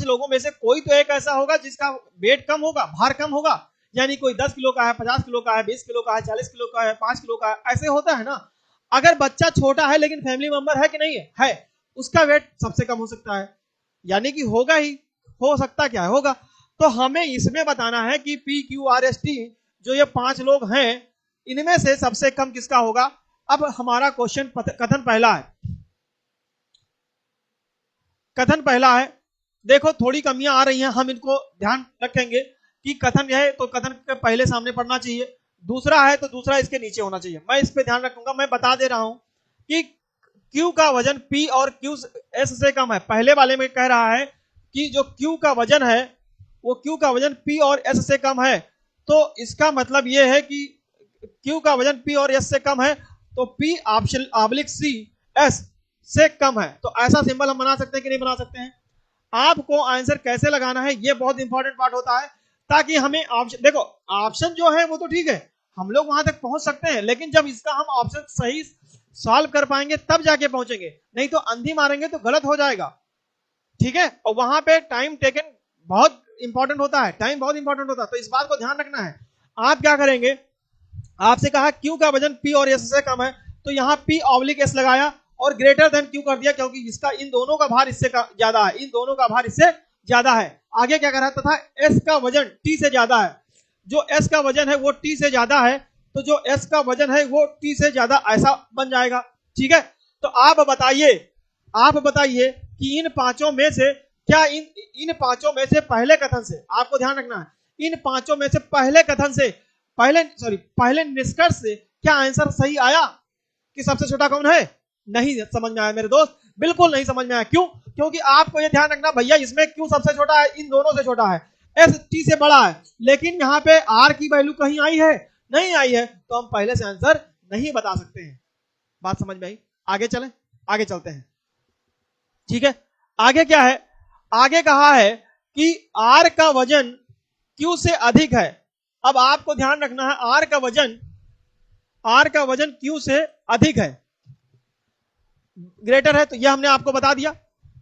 लोगों में से कोई तो एक ऐसा होगा जिसका वेट कम होगा, भार कम होगा, यानी कोई 10 किलो का है, 50 किलो का है, 20 किलो का है, 40 किलो का है, 5 किलो का है, ऐसे होता है ना। अगर बच्चा छोटा है लेकिन फैमिली मेंबर है कि नहीं है, है, उसका वेट सबसे कम हो सकता है, यानी कि होगा ही, हो सकता क्या है, होगा। तो हमें इसमें बताना है कि P Q R S T जो ये 5 लोग हैं, इनमें से सबसे कम किसका होगा। अब हमारा क्वेश्चन कथन पहला है, कथन पहला है। देखो थोड़ी कमियां आ रही हैं, हम इनको ध्यान रखेंगे कि कथन है तो कथन के पहले सामने पढ़ना चाहिए, दूसरा है तो दूसरा इसके नीचे होना चाहिए, मैं इस पे ध्यान रखूंगा। मैं बता दे रहा हूं कि Q का वजन P और Q S से कम है। पहले वाले में कह रहा है कि जो Q का वजन है वो Q का वजन P और S से कम है, तो इसका मतलब यह है कि Q का वजन P और S से कम है, तो P ऑब्लिक C S से कम है। तो ऐसा सिंबल हम बना सकते हैं कि नहीं बना सकते हैं? आपको आंसर कैसे लगाना है ये बहुत इंपॉर्टेंट पार्ट होता है, ताकि हमें ऑप्शन, देखो ऑप्शन जो है वो तो ठीक है, हम लोग वहां तक पहुंच सकते हैं, लेकिन जब इसका हम ऑप्शन सही सॉल्व कर पाएंगे तब जाके पहुंचेंगे, नहीं तो अंधी मारेंगे तो गलत हो जाएगा। ठीक है, और वहां पे टाइम टेकन बहुत इंपॉर्टेंट होता है, टाइम बहुत इंपॉर्टेंट होता है, तो इस बात को ध्यान रखना है। आप क्या करेंगे, आपसे कहा Q का वजन P और S से कम है, तो यहाँ P ऑब्लिक S लगाया और ग्रेटर देन Q कर दिया, क्योंकि इसका इन दोनों का भार इससे ज्यादा है, इन दोनों का भार इससे ज्यादा है। आगे क्या करा तथा S का वजन T से ज्यादा है, जो S का वजन है वो T से ज्यादा है, तो जो S का वजन है वो T से ज्यादा, ऐसा बन जाएगा। ठीक है, तो आप बताइए कि इन पांचों में से क्या इन पांचों में से पहले कथन से, आपको ध्यान रखना है, इन पांचों में से पहले कथन से, पहले निष्कर्ष से क्या आंसर सही आया कि सबसे छोटा कौन है? नहीं समझ में आया मेरे दोस्त, बिल्कुल नहीं समझ में आया। क्यों? क्योंकि आपको यह ध्यान रखना भैया, इसमें Q सबसे छोटा है, इन दोनों से छोटा है, S T से बड़ा है, लेकिन यहाँ पे R की वैल्यू कहीं आई है? नहीं आई है, तो हम पहले से आंसर नहीं बता सकते हैं। बात समझ में आई? आगे चलें, आगे चलते हैं। ठीक है, आगे क्या है, आगे कहा है कि R का वजन Q से अधिक है। अब आपको ध्यान रखना है, R का वजन Q से अधिक है। ग्रेटर है, तो ये हमने आपको बता दिया।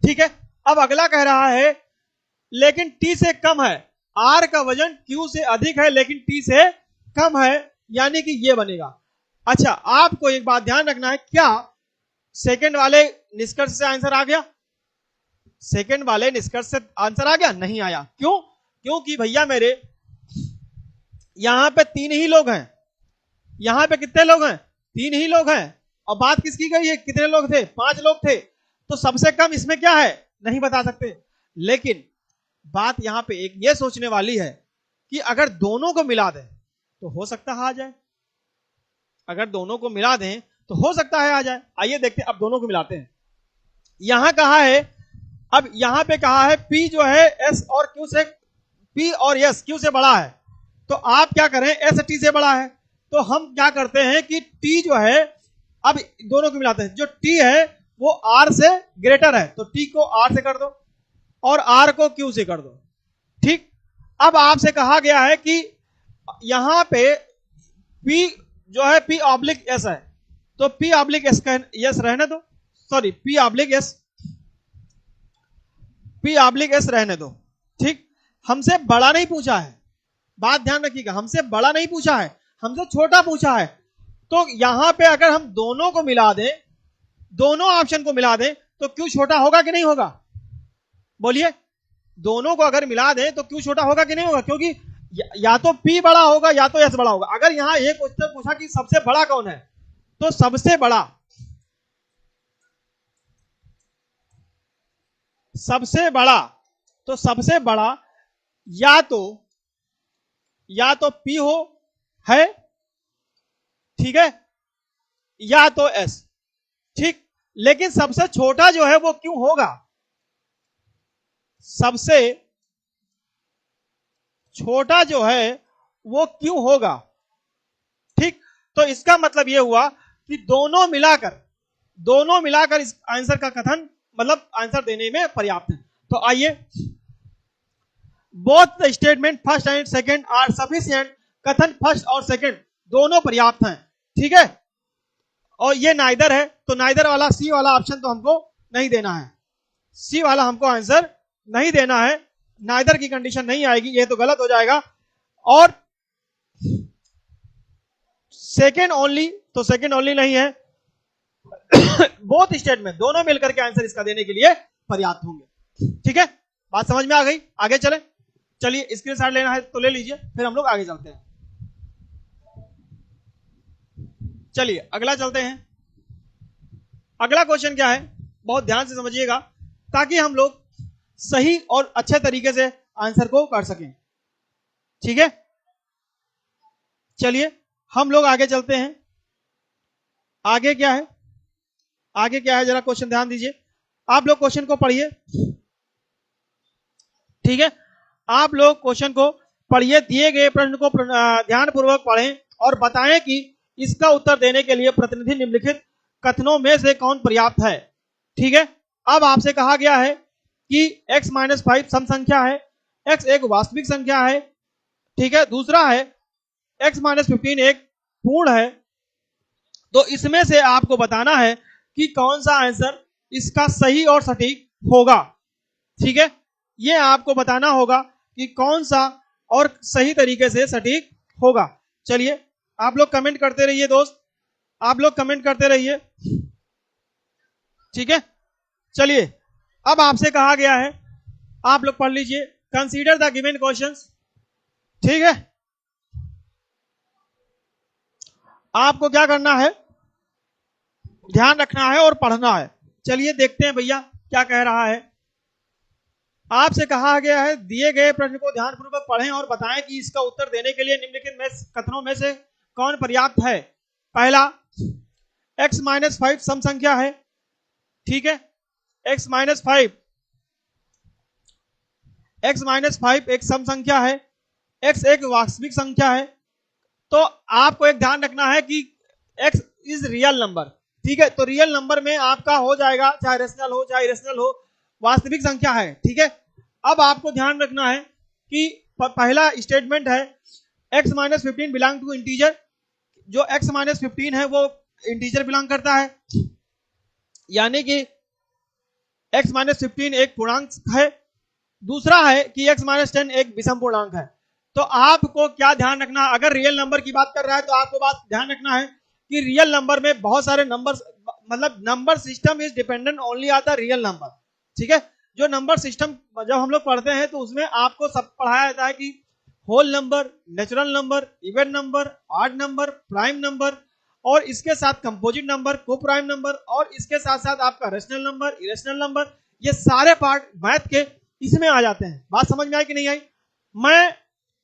ठीक है, अब अगला कह रहा है लेकिन टी से कम है, आर का वजन क्यू से अधिक है लेकिन टी से कम है, यानी कि ये बनेगा। अच्छा, आपको एक बात ध्यान रखना है, क्या सेकंड वाले निष्कर्ष से आंसर आ गया? सेकंड वाले निष्कर्ष से आंसर आ गया? नहीं आया। क्यों? क्योंकि भैया मेरे यहां पे 3 ही लोग हैं, यहां पे कितने लोग हैं? 3 ही लोग हैं, और बात किसकी गई है? कितने लोग थे? 5 लोग थे, तो सबसे कम इसमें क्या है? नहीं बता सकते। लेकिन बात यहां पे एक ये सोचने वाली है कि अगर दोनों को मिला दें तो हो सकता है आ जाए, अगर दोनों को मिला दें तो हो सकता है आ जाए। आइए देखते हैं, अब दोनों को मिलाते हैं। यहां कहा है, अब यहां पे कहा है P जो है S और Q से, P और S Q से बड़ा है, तो आप क्या करें? S T से बड़ा है, तो हम क्या करते हैं कि T जो है, अब दोनों को मिलाते हैं, जो T है वो R से ग्रेटर है, तो T को R से कर दो और R को Q से कर दो। ठीक, अब आपसे कहा गया है कि यहां पे P जो है P ऑब्लिक S है, तो P ऑब्लिक S रहने दो, सॉरी P ऑब्लिक S रहने दो। ठीक, हमसे बड़ा नहीं पूछा है, बात ध्यान रखिएगा, हमसे बड़ा नहीं पूछा है, हमसे छोटा पूछा है। तो यहां पे अगर हम दोनों को मिला दें, दोनों ऑप्शन को मिला दें, तो क्यों छोटा होगा कि नहीं होगा? बोलिए, दोनों को अगर मिला दें तो क्यों छोटा होगा कि नहीं होगा? क्योंकि या तो P बड़ा होगा या तो S बड़ा होगा। अगर यहां एक क्वेश्चन पूछा कि सबसे बड़ा कौन है, तो सबसे बड़ा तो सबसे बड़ा या तो P हो है, ठीक है, या तो S। ठीक, लेकिन सबसे छोटा जो है वो क्यों होगा? सबसे छोटा जो है वो क्यों होगा? ठीक, तो इसका मतलब यह हुआ कि दोनों मिलाकर इस आंसर का कथन, मतलब आंसर देने में पर्याप्त है। तो आइए, both the statement first and second are sufficient, कथन फर्स्ट और सेकंड दोनों पर्याप्त हैं। ठीक है, और ये नाइदर है, तो नाइदर वाला सी वाला ऑप्शन तो हमको नहीं देना है, सी वाला हमको आंसर नहीं देना है, नाइदर की कंडीशन नहीं आएगी, ये तो गलत हो जाएगा। और सेकेंड ओनली, तो सेकेंड ओनली नहीं है, बोथ स्टेटमेंट दोनों मिलकर के आंसर इसका देने के लिए पर्याप्त होंगे। ठीक है, बात समझ में आ गई? आगे चले, चलिए स्क्रीनशॉट लेना है तो ले लीजिए, फिर हम लोग आगे चलते हैं। चलिए अगला चलते हैं। अगला क्वेश्चन क्या है, बहुत ध्यान से समझिएगा ताकि हम लोग सही और अच्छे तरीके से आंसर को कर सकें। ठीक है, चलिए हम लोग आगे चलते हैं। आगे क्या है, आगे क्या है, जरा क्वेश्चन ध्यान दीजिए, आप लोग क्वेश्चन को पढ़िए। ठीक है, आप लोग क्वेश्चन को पढ़िए, दिए गए प्रश्न को ध्यानपूर्वक पढ़ें और बताएं कि इसका उत्तर देने के लिए प्रतिनिधि निम्नलिखित कथनों में से कौन पर्याप्त है। ठीक है, अब आपसे कहा गया है कि x-5 सम संख्या है, x एक वास्तविक संख्या है, ठीक है, दूसरा है x-15 एक पूर्ण है, तो इसमें से आपको बताना है कि कौन सा आंसर इसका सही और सटीक होगा। ठीक है, ये आपको बताना होगा कि कौन सा और सही तरीके से सटीक होगा। चलिए आप लोग कमेंट करते रहिए दोस्त, आप लोग कमेंट करते रहिए। ठीक है, चलिए अब आपसे कहा गया है, आप लोग पढ़ लीजिए, कंसीडर द गिवन क्वेश्चंस। ठीक है, आपको क्या करना है, ध्यान रखना है और पढ़ना है। चलिए देखते हैं भैया क्या कह रहा है। आपसे कहा गया है दिए गए प्रश्न को ध्यानपूर्वक पढ़ें और बताएं कि इसका उत्तर देने के लिए निम्नलिखित कथनों में से कौन पर्याप्त है। पहला, x-5 सम संख्या है, ठीक है, x-5 एक सम संख्या है, x एक वास्तविक संख्या है, तो आपको एक ध्यान रखना है कि x इज रियल नंबर। ठीक है, तो रियल नंबर में आपका हो जाएगा, चाहे रेशनल हो चाहे इरेशनल हो, वास्तविक संख्या है। ठीक है, अब आपको ध्यान रखना है कि पहला स्टेटमेंट है x-15 बिलोंग टू इंटीजर, जो x-15 है वो इंटीजर बिलोंग करता है, यानी कि x माइनस 15 एक पूर्णांक है, दूसरा है कि x माइनस 10 एक विषम पूर्णांक है। तो आपको क्या ध्यान रखना, अगर रियल नंबर की बात कर रहा है तो आपको बात ध्यान रखना है कि रियल नंबर में बहुत सारे नंबर, मतलब number system is dependent only on the real number. ठीक है, जो नंबर सिस्टम जब हम लोग पढ़ते हैं तो उसमें आपको सब पढ़ाया जाता है कि whole number, natural number, even number, odd number, prime number, और इसके साथ composite number, coprime number, और इसके साथ साथ आपका रेशनल नंबर, इरेशनल नंबर, ये सारे पार्ट मैथ के इसमें आ जाते हैं। बात समझ में आई कि नहीं आई? मैं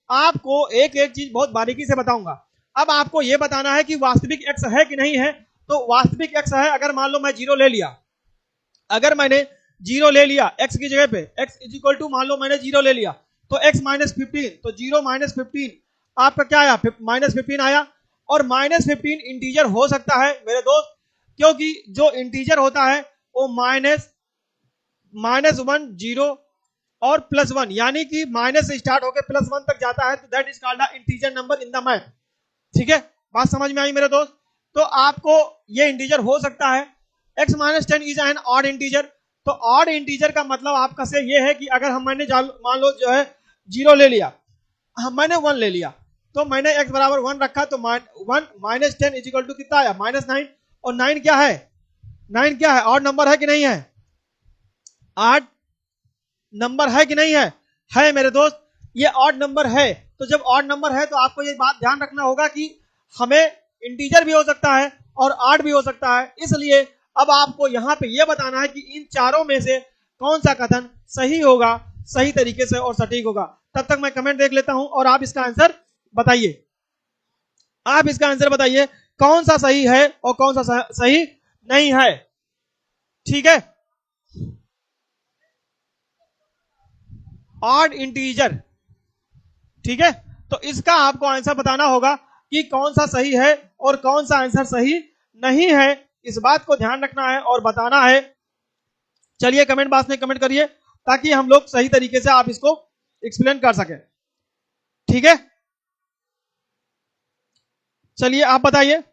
आपको एक एक चीज बहुत बारीकी से बताऊंगा। अब आपको यह बताना है कि वास्तविक एक्स है कि नहीं है। तो वास्तविक एक्स है, अगर मान लो मैं जीरो ले लिया, अगर मैंने जीरो ले लिया एक्स की जगह पे, एक्स इज इक्वल टू मान लो मैंने जीरो ले लिया, तो एक्स माइनस 15, तो जीरो माइनस 15 आपका क्या आया, माइनस 15 आया। और माइनस 15 इंटीजर हो सकता है मेरे दोस्त, क्योंकि जो इंटीजर होता है वो माइनस 1 0 और प्लस 1, यानी कि माइनस से स्टार्ट होकर प्लस 1 तक जाता है, तो that is called integer number in the math. ठीक है, बात समझ में आई मेरे दोस्त? तो आपको ये इंटीजर हो सकता है। x minus 10 is an odd integer. तो ऑड इंटीजर का मतलब आपका से ये है कि अगर हम मैंने मान लो जो है जीरो ले लिया, मैंने 1 ले लिया, तो मैंने x बराबर 1 रखा, तो 1 माइनस 10 इज इक्वल टू कितना आया, माइनस 9। और 9 क्या है, 9 क्या है, ऑड नंबर है कि नहीं है, ऑड नंबर है कि नहीं है, है मेरे दोस्त, ये ऑड नंबर है। तो जब ऑड नंबर है तो आपको ये बात ध्यान रखना होगा कि हमें इंटीजर भी हो सकता है और ऑड भी हो सकता है। इसलिए अब आपको यहां पे ये बताना है कि इन चारों में से कौन सा कथन सही होगा, सही तरीके से और सटीक होगा। तब तक मैं कमेंट देख लेता हूं और आप इसका आंसर बताइए। आप इसका आंसर बताइए कौन सा सही है और कौन सा सही नहीं है। ठीक है, ऑड इंटीजर। ठीक है, तो इसका आपको आंसर बताना होगा कि कौन सा सही है और कौन सा आंसर सही नहीं है। इस बात को ध्यान रखना है और बताना है। चलिए कमेंट बॉक्स में कमेंट करिए ताकि हम लोग सही तरीके से आप इसको एक्सप्लेन कर सके। ठीक है, चलिए आप बताइए।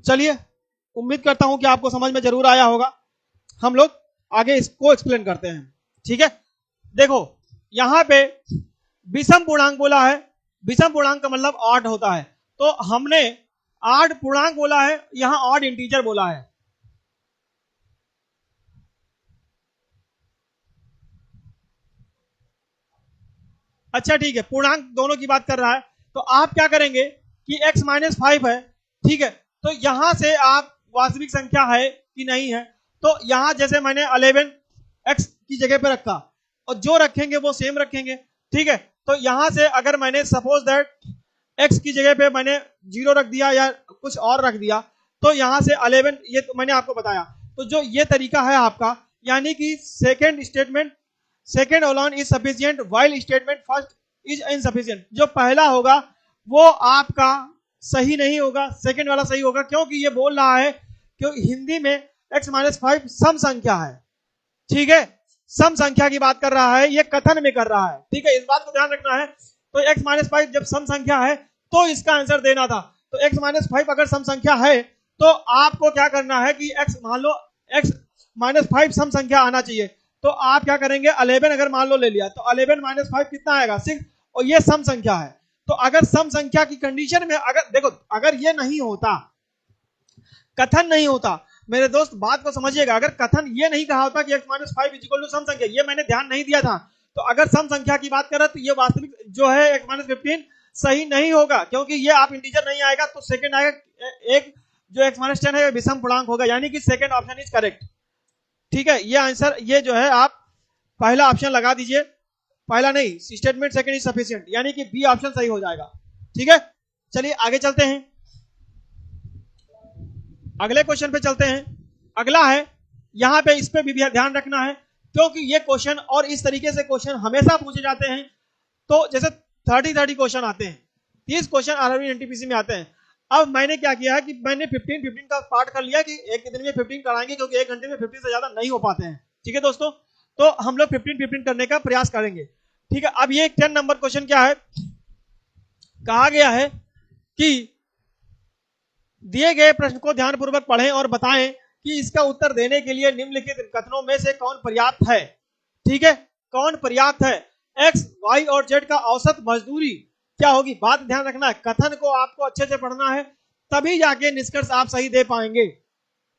चलिए, उम्मीद करता हूं कि आपको समझ में जरूर आया होगा। हम लोग आगे इसको एक्सप्लेन करते हैं। ठीक है, देखो यहां पे विषम पूर्णांक बोला है, विषम पूर्णांक का मतलब ऑड होता है, तो हमने ऑड पूर्णांक बोला है, यहां ऑड इंटीजर बोला है। अच्छा ठीक है, पूर्णांक दोनों की बात कर रहा है, तो आप क्या करेंगे कि x माइनस 5 है। ठीक है, तो यहां से आप वास्तविक संख्या है कि नहीं है, तो यहां जैसे मैंने 11 x की जगह पे रखा और जो रखेंगे वो सेम रखेंगे। ठीक है, तो यहां से अगर मैंने सपोज दैट x की जगह पे मैंने 0 रख दिया या कुछ और रख दिया, तो यहां से 11, ये तो मैंने आपको बताया। तो जो ये तरीका है आपका, यानी कि second statement, second alone is sufficient while statement first is insufficient. जो पहला होगा वो आपका सही नहीं होगा, सेकेंड वाला सही होगा, क्योंकि ये बोल रहा है कि हिंदी में x माइनस 5 सम संख्या है। ठीक है, सम संख्या की बात कर रहा है, ये कथन में कर रहा है। ठीक है, इस बात को ध्यान रखना है। तो x माइनस 5 जब सम संख्या है तो इसका आंसर देना था। तो x माइनस 5 अगर सम संख्या है तो आपको क्या करना है कि x मान लो x माइनस 5 सम संख्या आना चाहिए, तो आप क्या करेंगे, 11 अगर मान लो ले लिया, तो 11 माइनस 5 कितना आएगा, 6, और ये सम संख्या है। तो अगर सम संख्या की कंडीशन में अगर देखो, अगर ये नहीं होता, कथन नहीं होता, मेरे दोस्त बात को समझिएगा, अगर कथन ये नहीं कहा होता कि x minus 5 is equal to some संख्या, ये मैंने ध्यान नहीं दिया था, तो अगर सम संख्या की बात करें तो ये वास्तविक जो है x माइनस 15 सही नहीं होगा, क्योंकि ये आप इंटीजर नहीं आएगा, तो सेकंड आएगा एक जो x माइनस 10 है विषम पूर्णांक होगा, यानी कि सेकंड ऑप्शन इज करेक्ट। ठीक है, ये आंसर ये जो है आप पहला ऑप्शन लगा दीजिए, पहला नहीं, स्टेटमेंट सेकंड इज सफिशिएंट, यानी कि बी ऑप्शन सही हो जाएगा। ठीक है, चलिए आगे चलते हैं, अगले क्वेश्चन पे चलते हैं। अगला है, यहां पे इस पे भी ध्यान रखना है, क्योंकि ये क्वेश्चन और इस तरीके से क्वेश्चन हमेशा पूछे जाते हैं। तो जैसे 30 क्वेश्चन आते हैं, 30 क्वेश्चन आरआरबी एनटीपीसी में आते हैं। अब मैंने क्या किया है कि मैंने 15 का पार्ट कर लिया कि एक दिन में 15 कराएंगे, क्योंकि एक घंटे में 15 से ज्यादा नहीं हो पाते हैं। ठीक है दोस्तों, तो हम लोग 15 करने का प्रयास करेंगे। ठीक है, अब ये 10 नंबर क्वेश्चन क्या है, कहा गया है कि दिए गए प्रश्न को ध्यानपूर्वक पढ़ें और बताएं कि इसका उत्तर देने के लिए निम्नलिखित कथनों में से कौन पर्याप्त है। ठीक है, कौन पर्याप्त है, एक्स वाई और जेड का औसत मजदूरी क्या होगी। बात ध्यान रखना है, कथन को आपको अच्छे से पढ़ना है, तभी जाके निष्कर्ष आप सही दे पाएंगे।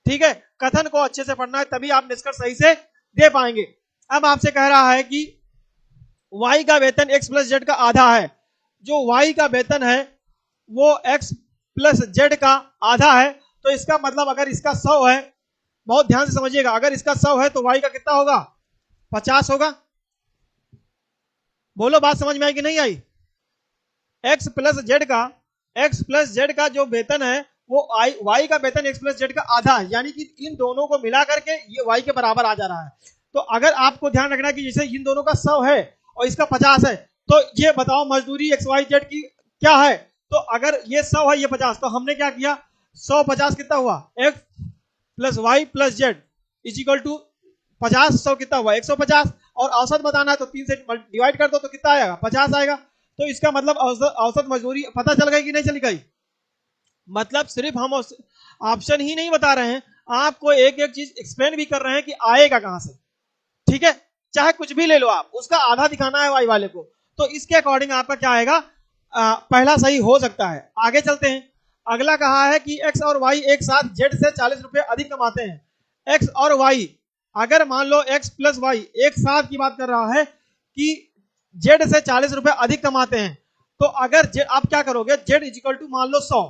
ठीक है, कथन को अच्छे से पढ़ना है, तभी आप निष्कर्ष सही से दे पाएंगे। अब आपसे कह रहा है कि y का वेतन x प्लस जेड का आधा है। जो y का वेतन है वो x प्लस जेड का आधा है, तो इसका मतलब अगर इसका 100 है, बहुत ध्यान से समझिएगा, अगर इसका 100 है तो y का कितना होगा, 50 होगा। बोलो बात समझ में आई कि नहीं आई। x प्लस जेड का जो वेतन है वो y का वेतन x प्लस जेड का आधा है, यानी कि इन दोनों को मिला करके ये y के बराबर आ जा रहा है। तो अगर आपको ध्यान रखना कि जैसे इन दोनों का 100 है और इसका 50 है, तो ये बताओ मजदूरी एक्स वाई जेड की क्या है। तो अगर ये 100 है ये 50, तो हमने क्या किया, 100 50 कितना हुआ, X plus Y plus Z is equal to 50, 100 कितना हुआ 150, और औसत बताना है तो 3 से डिवाइड कर दो तो कितना आएगा, 50 आएगा। तो इसका मतलब औसत मजदूरी पता चल गई कि नहीं चली गई। मतलब सिर्फ हम ऑप्शन ही नहीं बता रहे हैं, आपको एक एक चीज एक्सप्लेन भी कर रहे हैं कि आएगा कहां से। ठीक है, चाहे कुछ भी ले लो आप, उसका आधा दिखाना है वाई वाले को, तो इसके अकॉर्डिंग आपका क्या आएगा, पहला सही हो सकता है। आगे चलते हैं, अगला कहा है कि एक्स और वाई एक साथ जेड से 40 रुपए अधिक कमाते हैं। एक्स और वाई, अगर मान लो एक्स प्लस वाई एक साथ की बात कर रहा है कि जेड से 40 रुपए अधिक कमाते हैं, तो अगर आप क्या करोगे, जेड इज इक्वल टू मान लो 100,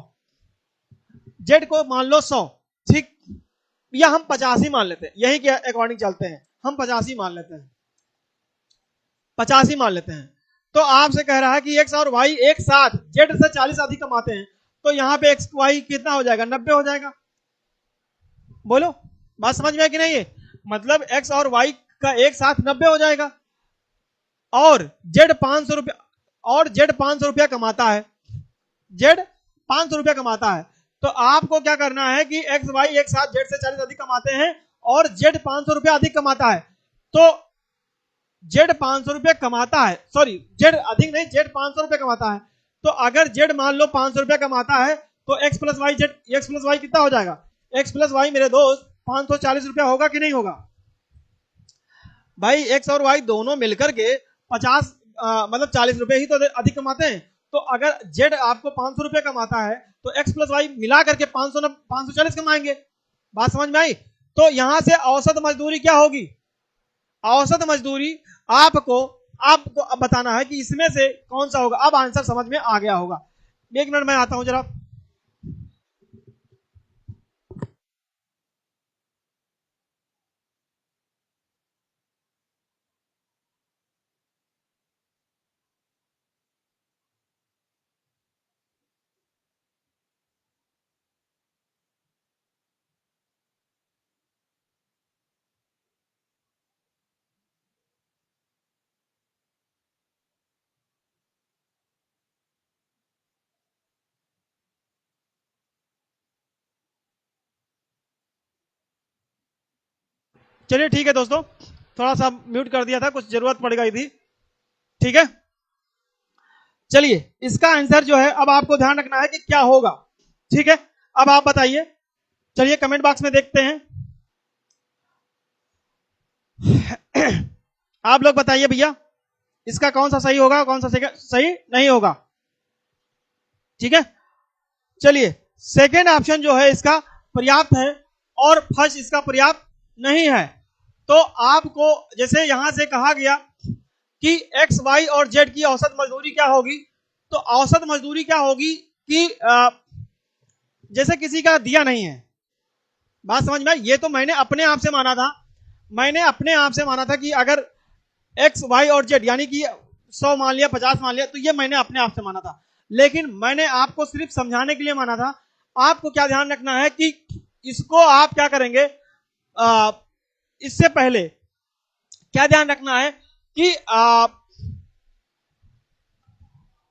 जेड को मान लो 100, ठीक, या हम 50 ही मान लेते हैं, यही के अकॉर्डिंग चलते हैं, हम 50 ही मान लेते हैं, 50 ही मान लेते हैं। तो आपसे कह रहा है कि एक्स और वाई एक साथ जेड से 40 अधिक कमाते हैं, तो यहां पे एक्स वाई कितना हो जाएगा, 90 हो जाएगा। बोलो बात समझ में है कि नहीं है, मतलब एक्स और वाई का एक साथ 90 हो जाएगा, और जेड 500 रुपया, और जेड 500 रुपया कमाता है, जेड 500 रुपया कमाता है। तो आपको क्या करना है कि एक्स वाई एक साथ जेड से 40 अधिक कमाते हैं और जेड 500 रुपया अधिक कमाता है, तो जेड 500 रुपया कमाता है, सॉरी जेड अधिक नहीं, जेड 500 रुपया कमाता है। तो अगर जेड मान लो 500 रुपया कमाता है, तो X plus Y Z, X plus Y कितना हो जाएगा, एक्स प्लस वाई मेरे दोस्त 540 रुपया होगा कि नहीं होगा। भाई एक्स और वाई दोनों मिलकर के 50 मतलब 40 रुपए ही तो अधिक कमाते हैं। तो अगर जेड आपको 500 रुपया कमाता है, तो एक्स प्लस वाई मिला करके 540 कमाएंगे। बात समझ में आई। तो यहां से औसत मजदूरी क्या होगी, औसत मजदूरी आपको अब बताना है कि इसमें से कौन सा होगा। अब आंसर समझ में आ गया होगा। एक मिनट में आता हूं जरा। चलिए ठीक है दोस्तों, थोड़ा सा म्यूट कर दिया था, कुछ जरूरत पड़ गई थी। ठीक है, चलिए इसका आंसर जो है अब आपको ध्यान रखना है कि क्या होगा। ठीक है, अब आप बताइए, चलिए कमेंट बॉक्स में देखते हैं। आप लोग बताइए भैया, इसका कौन सा सही होगा, कौन सा सही नहीं होगा। ठीक है, चलिए सेकेंड ऑप्शन जो है इसका पर्याप्त है और फर्स्ट इसका पर्याप्त नहीं है। तो आपको जैसे यहां से कहा गया कि एक्स वाई और जेड की औसत मजदूरी क्या होगी, तो औसत मजदूरी क्या होगी कि जैसे किसी का दिया नहीं है, बात समझ में, ये तो मैंने अपने आप से माना था, मैंने अपने आप से माना था कि अगर एक्स वाई और जेड यानी कि 100 मान लिया, 50 मान लिया, तो ये मैंने अपने आप से माना था। लेकिन मैंने आपको सिर्फ समझाने के लिए माना था। आपको क्या ध्यान रखना है कि इसको आप क्या करेंगे, इससे पहले क्या ध्यान रखना है कि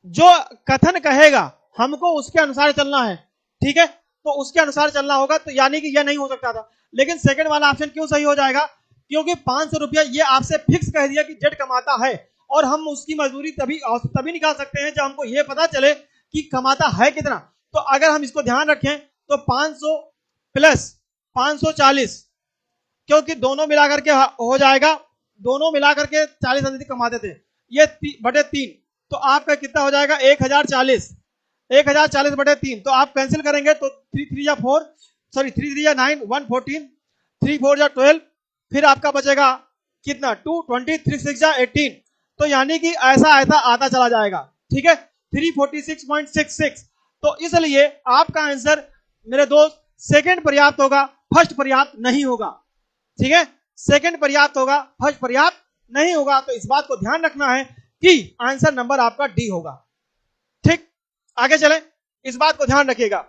जो कथन कहेगा हमको उसके अनुसार चलना है। ठीक है, तो उसके अनुसार चलना होगा, तो यानी कि यह नहीं हो सकता था। लेकिन सेकंड वाला ऑप्शन क्यों सही हो जाएगा, क्योंकि 500 रुपया ये आपसे फिक्स कह दिया कि जेड कमाता है, और हम उसकी मजदूरी तभी निकाल सकते हैं जब हमको ये पता चले कि कमाता है कितना। तो अगर हम इसको ध्यान रखें तो 500 प्लस 540, क्योंकि दोनों मिलाकर के हो जाएगा, दोनों मिलाकर के 40 अधिक कमाते थे, ये बटे 3, तो आपका कितना हो जाएगा 1040, 1040 बटे 3, तो आप कैंसिल करेंगे तो 3 3 या 4, सॉरी 3 3 या 9, 114, 3 4 या 12, फिर आपका बचेगा कितना 2 20, 3 6 या 18, तो यानी कि ऐसा ऐसा आता चला जाएगा। ठीक है, 346.66। तो इसलिए आपका आंसर मेरे दोस्त सेकंड पर्याप्त होगा, फर्स्ट पर्याप्त नहीं होगा। ठीक है, सेकंड पर्याप्त होगा, फर्स्ट पर्याप्त नहीं होगा। तो इस बात को ध्यान रखना है कि आंसर नंबर आपका डी होगा। ठीक, आगे चलें, इस बात को ध्यान रखिएगा।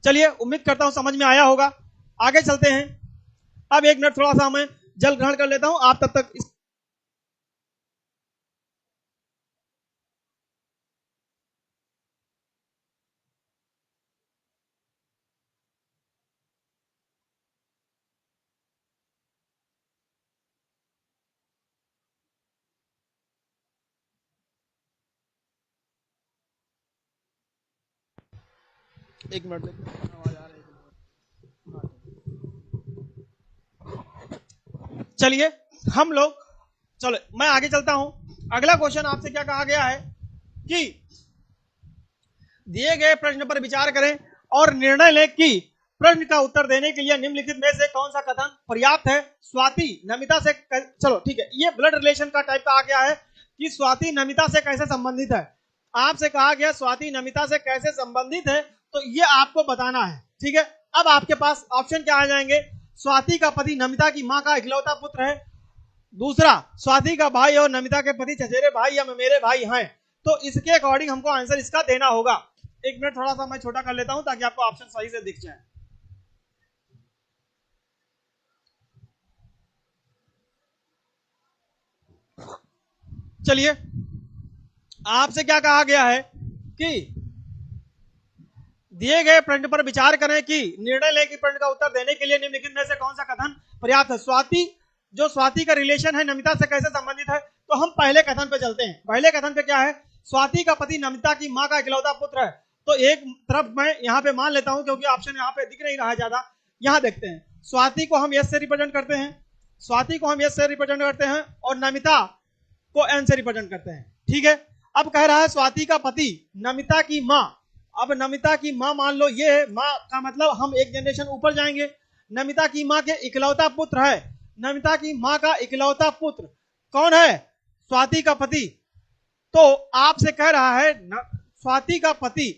चलिए, उम्मीद करता हूं समझ में आया होगा। आगे चलते हैं। अब 1 मिनट थोड़ा सा मैं जल ग्रहण कर लेता हूं, आप तब तक एक मिनट आवाज आ रही है। चलिए हम लोग, चलो मैं आगे चलता हूं। अगला क्वेश्चन आपसे क्या कहा गया है कि दिए गए प्रश्न पर विचार करें और निर्णय लें कि प्रश्न का उत्तर देने के लिए निम्नलिखित में से कौन सा कथन पर्याप्त है। स्वाति नमिता से चलो ठीक है, ये ब्लड रिलेशन का टाइप का आ गया है कि स्वाति नमिता से कैसे संबंधित है। आपसे कहा गया स्वाति नमिता से कैसे संबंधित है, तो ये आपको बताना है। ठीक है, अब आपके पास ऑप्शन क्या आ जाएंगे। स्वाति का पति नमिता की मां का इकलौता पुत्र है। दूसरा, स्वाति का भाई और नमिता के पति चचेरे भाई या मेरे भाई हैं। तो इसके अकॉर्डिंग हमको आंसर इसका देना होगा। 1 मिनट थोड़ा सा मैं छोटा कर लेता हूं ताकि आपको ऑप्शन सही से दिख जाए। चलिए, आपसे क्या कहा गया है कि दिए गए प्रश्न पर विचार करें कि निर्णय लें कि प्रश्न का उत्तर देने के लिए निम्नलिखित में से कौन सा कथन पर्याप्त है। स्वाति का रिलेशन है नमिता से कैसे संबंधित है, तो हम पहले कथन पे चलते हैं। पहले कथन पे क्या है, स्वाति का पति नमिता की मां का इकलौता पुत्र है। तो एक तरफ मैं यहाँ पे मान लेता हूं, क्योंकि ऑप्शन यहाँ पे दिख नहीं रहा है ज्यादा। यहाँ देखते हैं, स्वाति को हम यस से रिप्रेजेंट करते हैं, स्वाति को हम यस से रिप्रेजेंट करते हैं और नमिता को एन से रिप्रेजेंट करते हैं। ठीक है, अब कह रहा है स्वाति का पति नमिता की मां। अब नमिता की मां मान लो, ये मां का मतलब हम एक जनरेशन ऊपर जाएंगे। नमिता की मां के इकलौता पुत्र है, नमिता की मां का इकलौता पुत्र कौन है, स्वाति का पति। तो आपसे कह रहा है स्वाति का पति,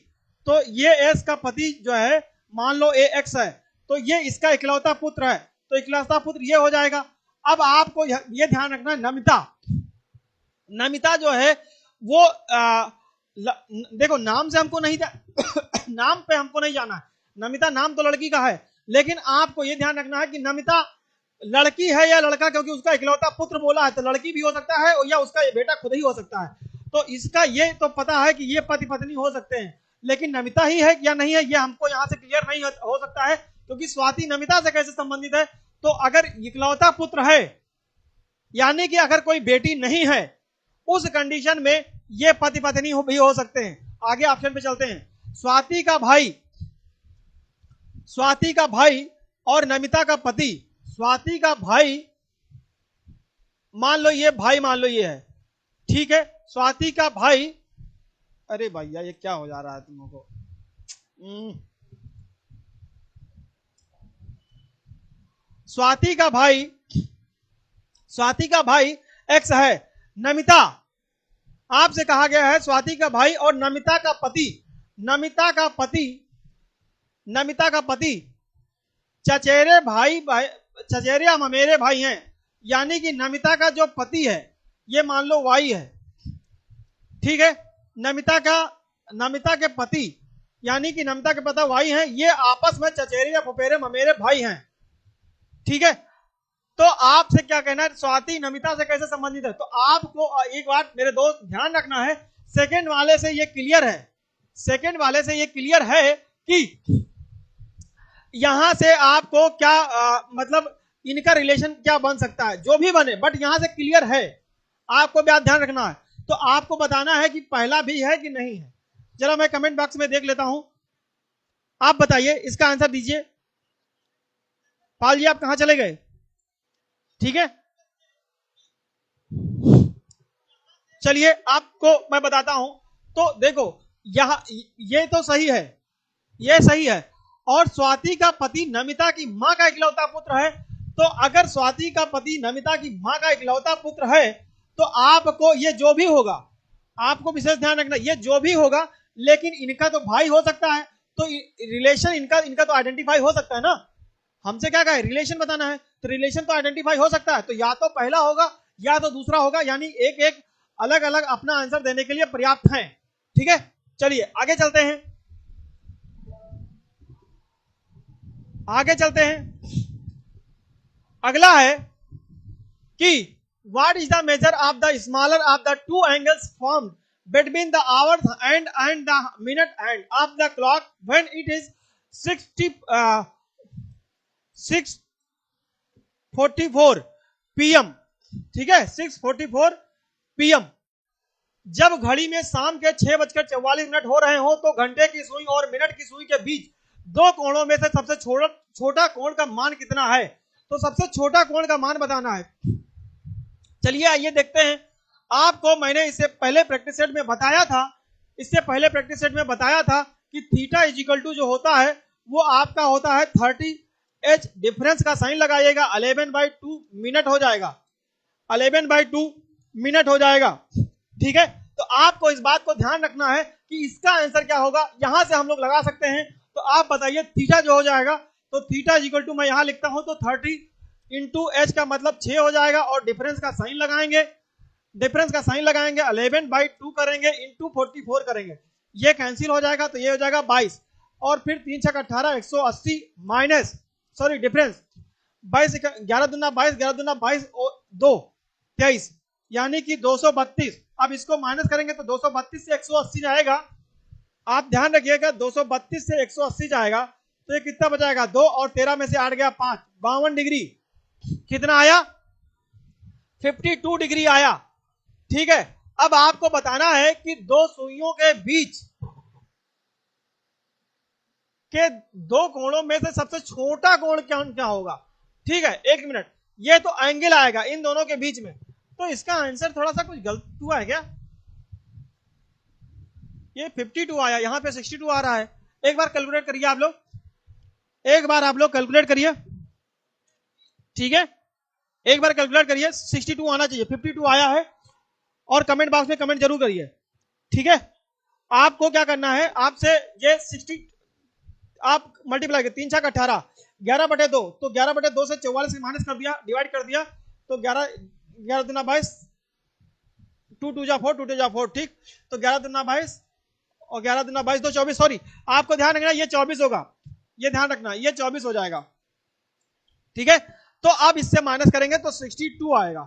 तो ये एस का पति जो है मान लो ए एक्स है, तो ये इसका इकलौता पुत्र है, तो इकलौता पुत्र ये हो जाएगा। अब आपको ये ध्यान रखना है, नमिता जो है वो देखो नाम से हमको नहीं नाम पे हमको नहीं जाना है। नमिता नाम तो लड़की का है, लेकिन आपको ये ध्यान रखना है कि नमिता लड़की है या लड़का, क्योंकि उसका इकलौता पुत्र बोला है, तो लड़की भी हो सकता है या उसका ये बेटा खुद ही हो सकता है। तो इसका ये तो पता है कि ये पति पत्नी हो सकते हैं, लेकिन नमिता ही है या नहीं है ये हमको यहाँ से क्लियर नहीं हो सकता है, क्योंकि स्वाति नमिता से कैसे संबंधित है। तो अगर इकलौता पुत्र है, यानी कि अगर कोई बेटी नहीं है, उस कंडीशन में ये पति पत्नी भी हो सकते हैं। आगे ऑप्शन पे चलते हैं। स्वाति का भाई और नमिता का पति, स्वाति का भाई मान लो ये है। ठीक है, स्वाति का भाई, अरे भैया ये क्या हो जा रहा है तुम लोगों को। स्वाति का भाई एक्स है। नमिता, आपसे कहा गया है स्वाति का भाई और नमिता का पति चचेरे या ममेरे भाई हैं, यानी कि नमिता का जो पति है ये मान लो वाई है। ठीक है, नमिता के पति यानी कि नमिता के पति वाई हैं, ये आपस में चचेरे या फुफेरे ममेरे भाई हैं। ठीक है, तो आपसे क्या कहना है, स्वाति नमिता से कैसे संबंधित है। तो आपको एक बात मेरे दोस्त ध्यान रखना है, सेकंड वाले से ये क्लियर है कि यहां से आपको क्या मतलब इनका रिलेशन क्या बन सकता है, जो भी बने, बट यहां से क्लियर है। आपको भी ध्यान रखना है। तो आपको बताना है कि पहला भी है कि नहीं है। जरा मैं कमेंट बॉक्स में देख लेता हूं, आप बताइए, इसका आंसर दीजिए। पाल जी आप कहां चले गए? ठीक है, चलिए आपको मैं बताता हूं। तो देखो यहां ये तो सही है, ये सही है। और स्वाति का पति नमिता की मां का इकलौता पुत्र है। तो अगर स्वाति का पति नमिता की मां का इकलौता पुत्र है तो आपको ये जो भी होगा, आपको विशेष ध्यान रखना, ये जो भी होगा, लेकिन इनका तो भाई हो सकता है, तो रिलेशन इनका इनका तो आइडेंटिफाई हो सकता है ना। हमसे क्या कहा, रिलेशन बताना है, तो रिलेशन तो आइडेंटिफाई हो सकता है। तो या तो पहला होगा या तो दूसरा होगा, यानी एक एक अलग अलग अपना आंसर देने के लिए पर्याप्त है। ठीक है, चलिए आगे चलते हैं, आगे चलते हैं। अगला है कि what is the measure of the smaller of the two angles formed between the hour and the minute hand of the clock when it is 6:44 pm। ठीक है, 6:44 pm। जब घड़ी में शाम के 6:44 हो रहे हो तो घंटे की सुई और मिनट की सुई के बीच दो कोणों में से सबसे छोटा कोण का मान कितना है? तो सबसे छोटा कोण का मान बताना है। चलिए आइए देखते हैं। आपको मैंने इससे पहले प्रैक्टिस सेट में बताया था, इससे पहले प्रैक्टिस सेट में बताया था कि थीटा इज इक्वल टू जो होता है वो आपका होता है 30h, डिफरेंस का साइन लगाइएगा, 11/2 मिनट हो जाएगा, 11/2 मिनट हो जाएगा। ठीक है, तो आपको इस बात को ध्यान रखना है कि इसका आंसर क्या होगा, यहां से हम लोग लगा सकते हैं। तो आप बताइए थीटा जो हो जाएगा, तो थीटा इज इक्वल टू मैं यहां लिखता हूं, तो 30 इंटू एच का मतलब 6 हो जाएगा, और डिफरेंस का साइन लगाएंगे, डिफरेंस का साइन लगाएंगे, 11/2 करेंगे, इंटू 44 करेंगे, ये कैंसिल हो जाएगा, तो ये हो जाएगा 22, और फिर 3 6 18 180 माइनस, सॉरी डिफरेंस 22, 11 दूना 22, 11 दूना 22 2 23, यानी कि 232। अब इसको माइनस करेंगे तो 232 से 180 जाएगा, आप ध्यान रखिएगा, 232 से 180 जाएगा, तो ये कितना बचाएगा, 2 और 13 में से 8 गया 5, 52 डिग्री कितना आया, 52 डिग्री आया। ठीक है, अब आपको बताना है कि दो सुइयों के बीच के दो कोणों में से सबसे छोटा कोण क्या होगा। ठीक है, एक मिनट, ये तो एंगल आएगा इन दोनों के बीच में, तो इसका आंसर थोड़ा सा कुछ गलत हुआ है क्या, ये 52 आया, यहां पे 62 आ रहा है। एक बार कैलकुलेट करिए आप लोग, एक बार आप लोग कैलकुलेट करिए। ठीक है, एक बार कैलकुलेट करिए, 62 आना चाहिए, 52 आया है, और कमेंट बॉक्स में कमेंट जरूर करिए। ठीक है, आपको क्या करना है, आपसे ये 60 आप मल्टीप्लाई कर, 3 6 18, 11/2, तो 11/2 से 44 से माइनस कर दिया, डिवाइड कर दिया, तो 11 दूना 22, 2 2 जा 4, 2 2 जा 4। ठीक, तो 11 दूना 22 और 11 दूना 22 2 24, सॉरी आपको ध्यान रखना ये 24 होगा, ये ध्यान रखना ये 24 हो जाएगा। ठीक है, तो अब इससे माइनस करेंगे तो 62 आएगा।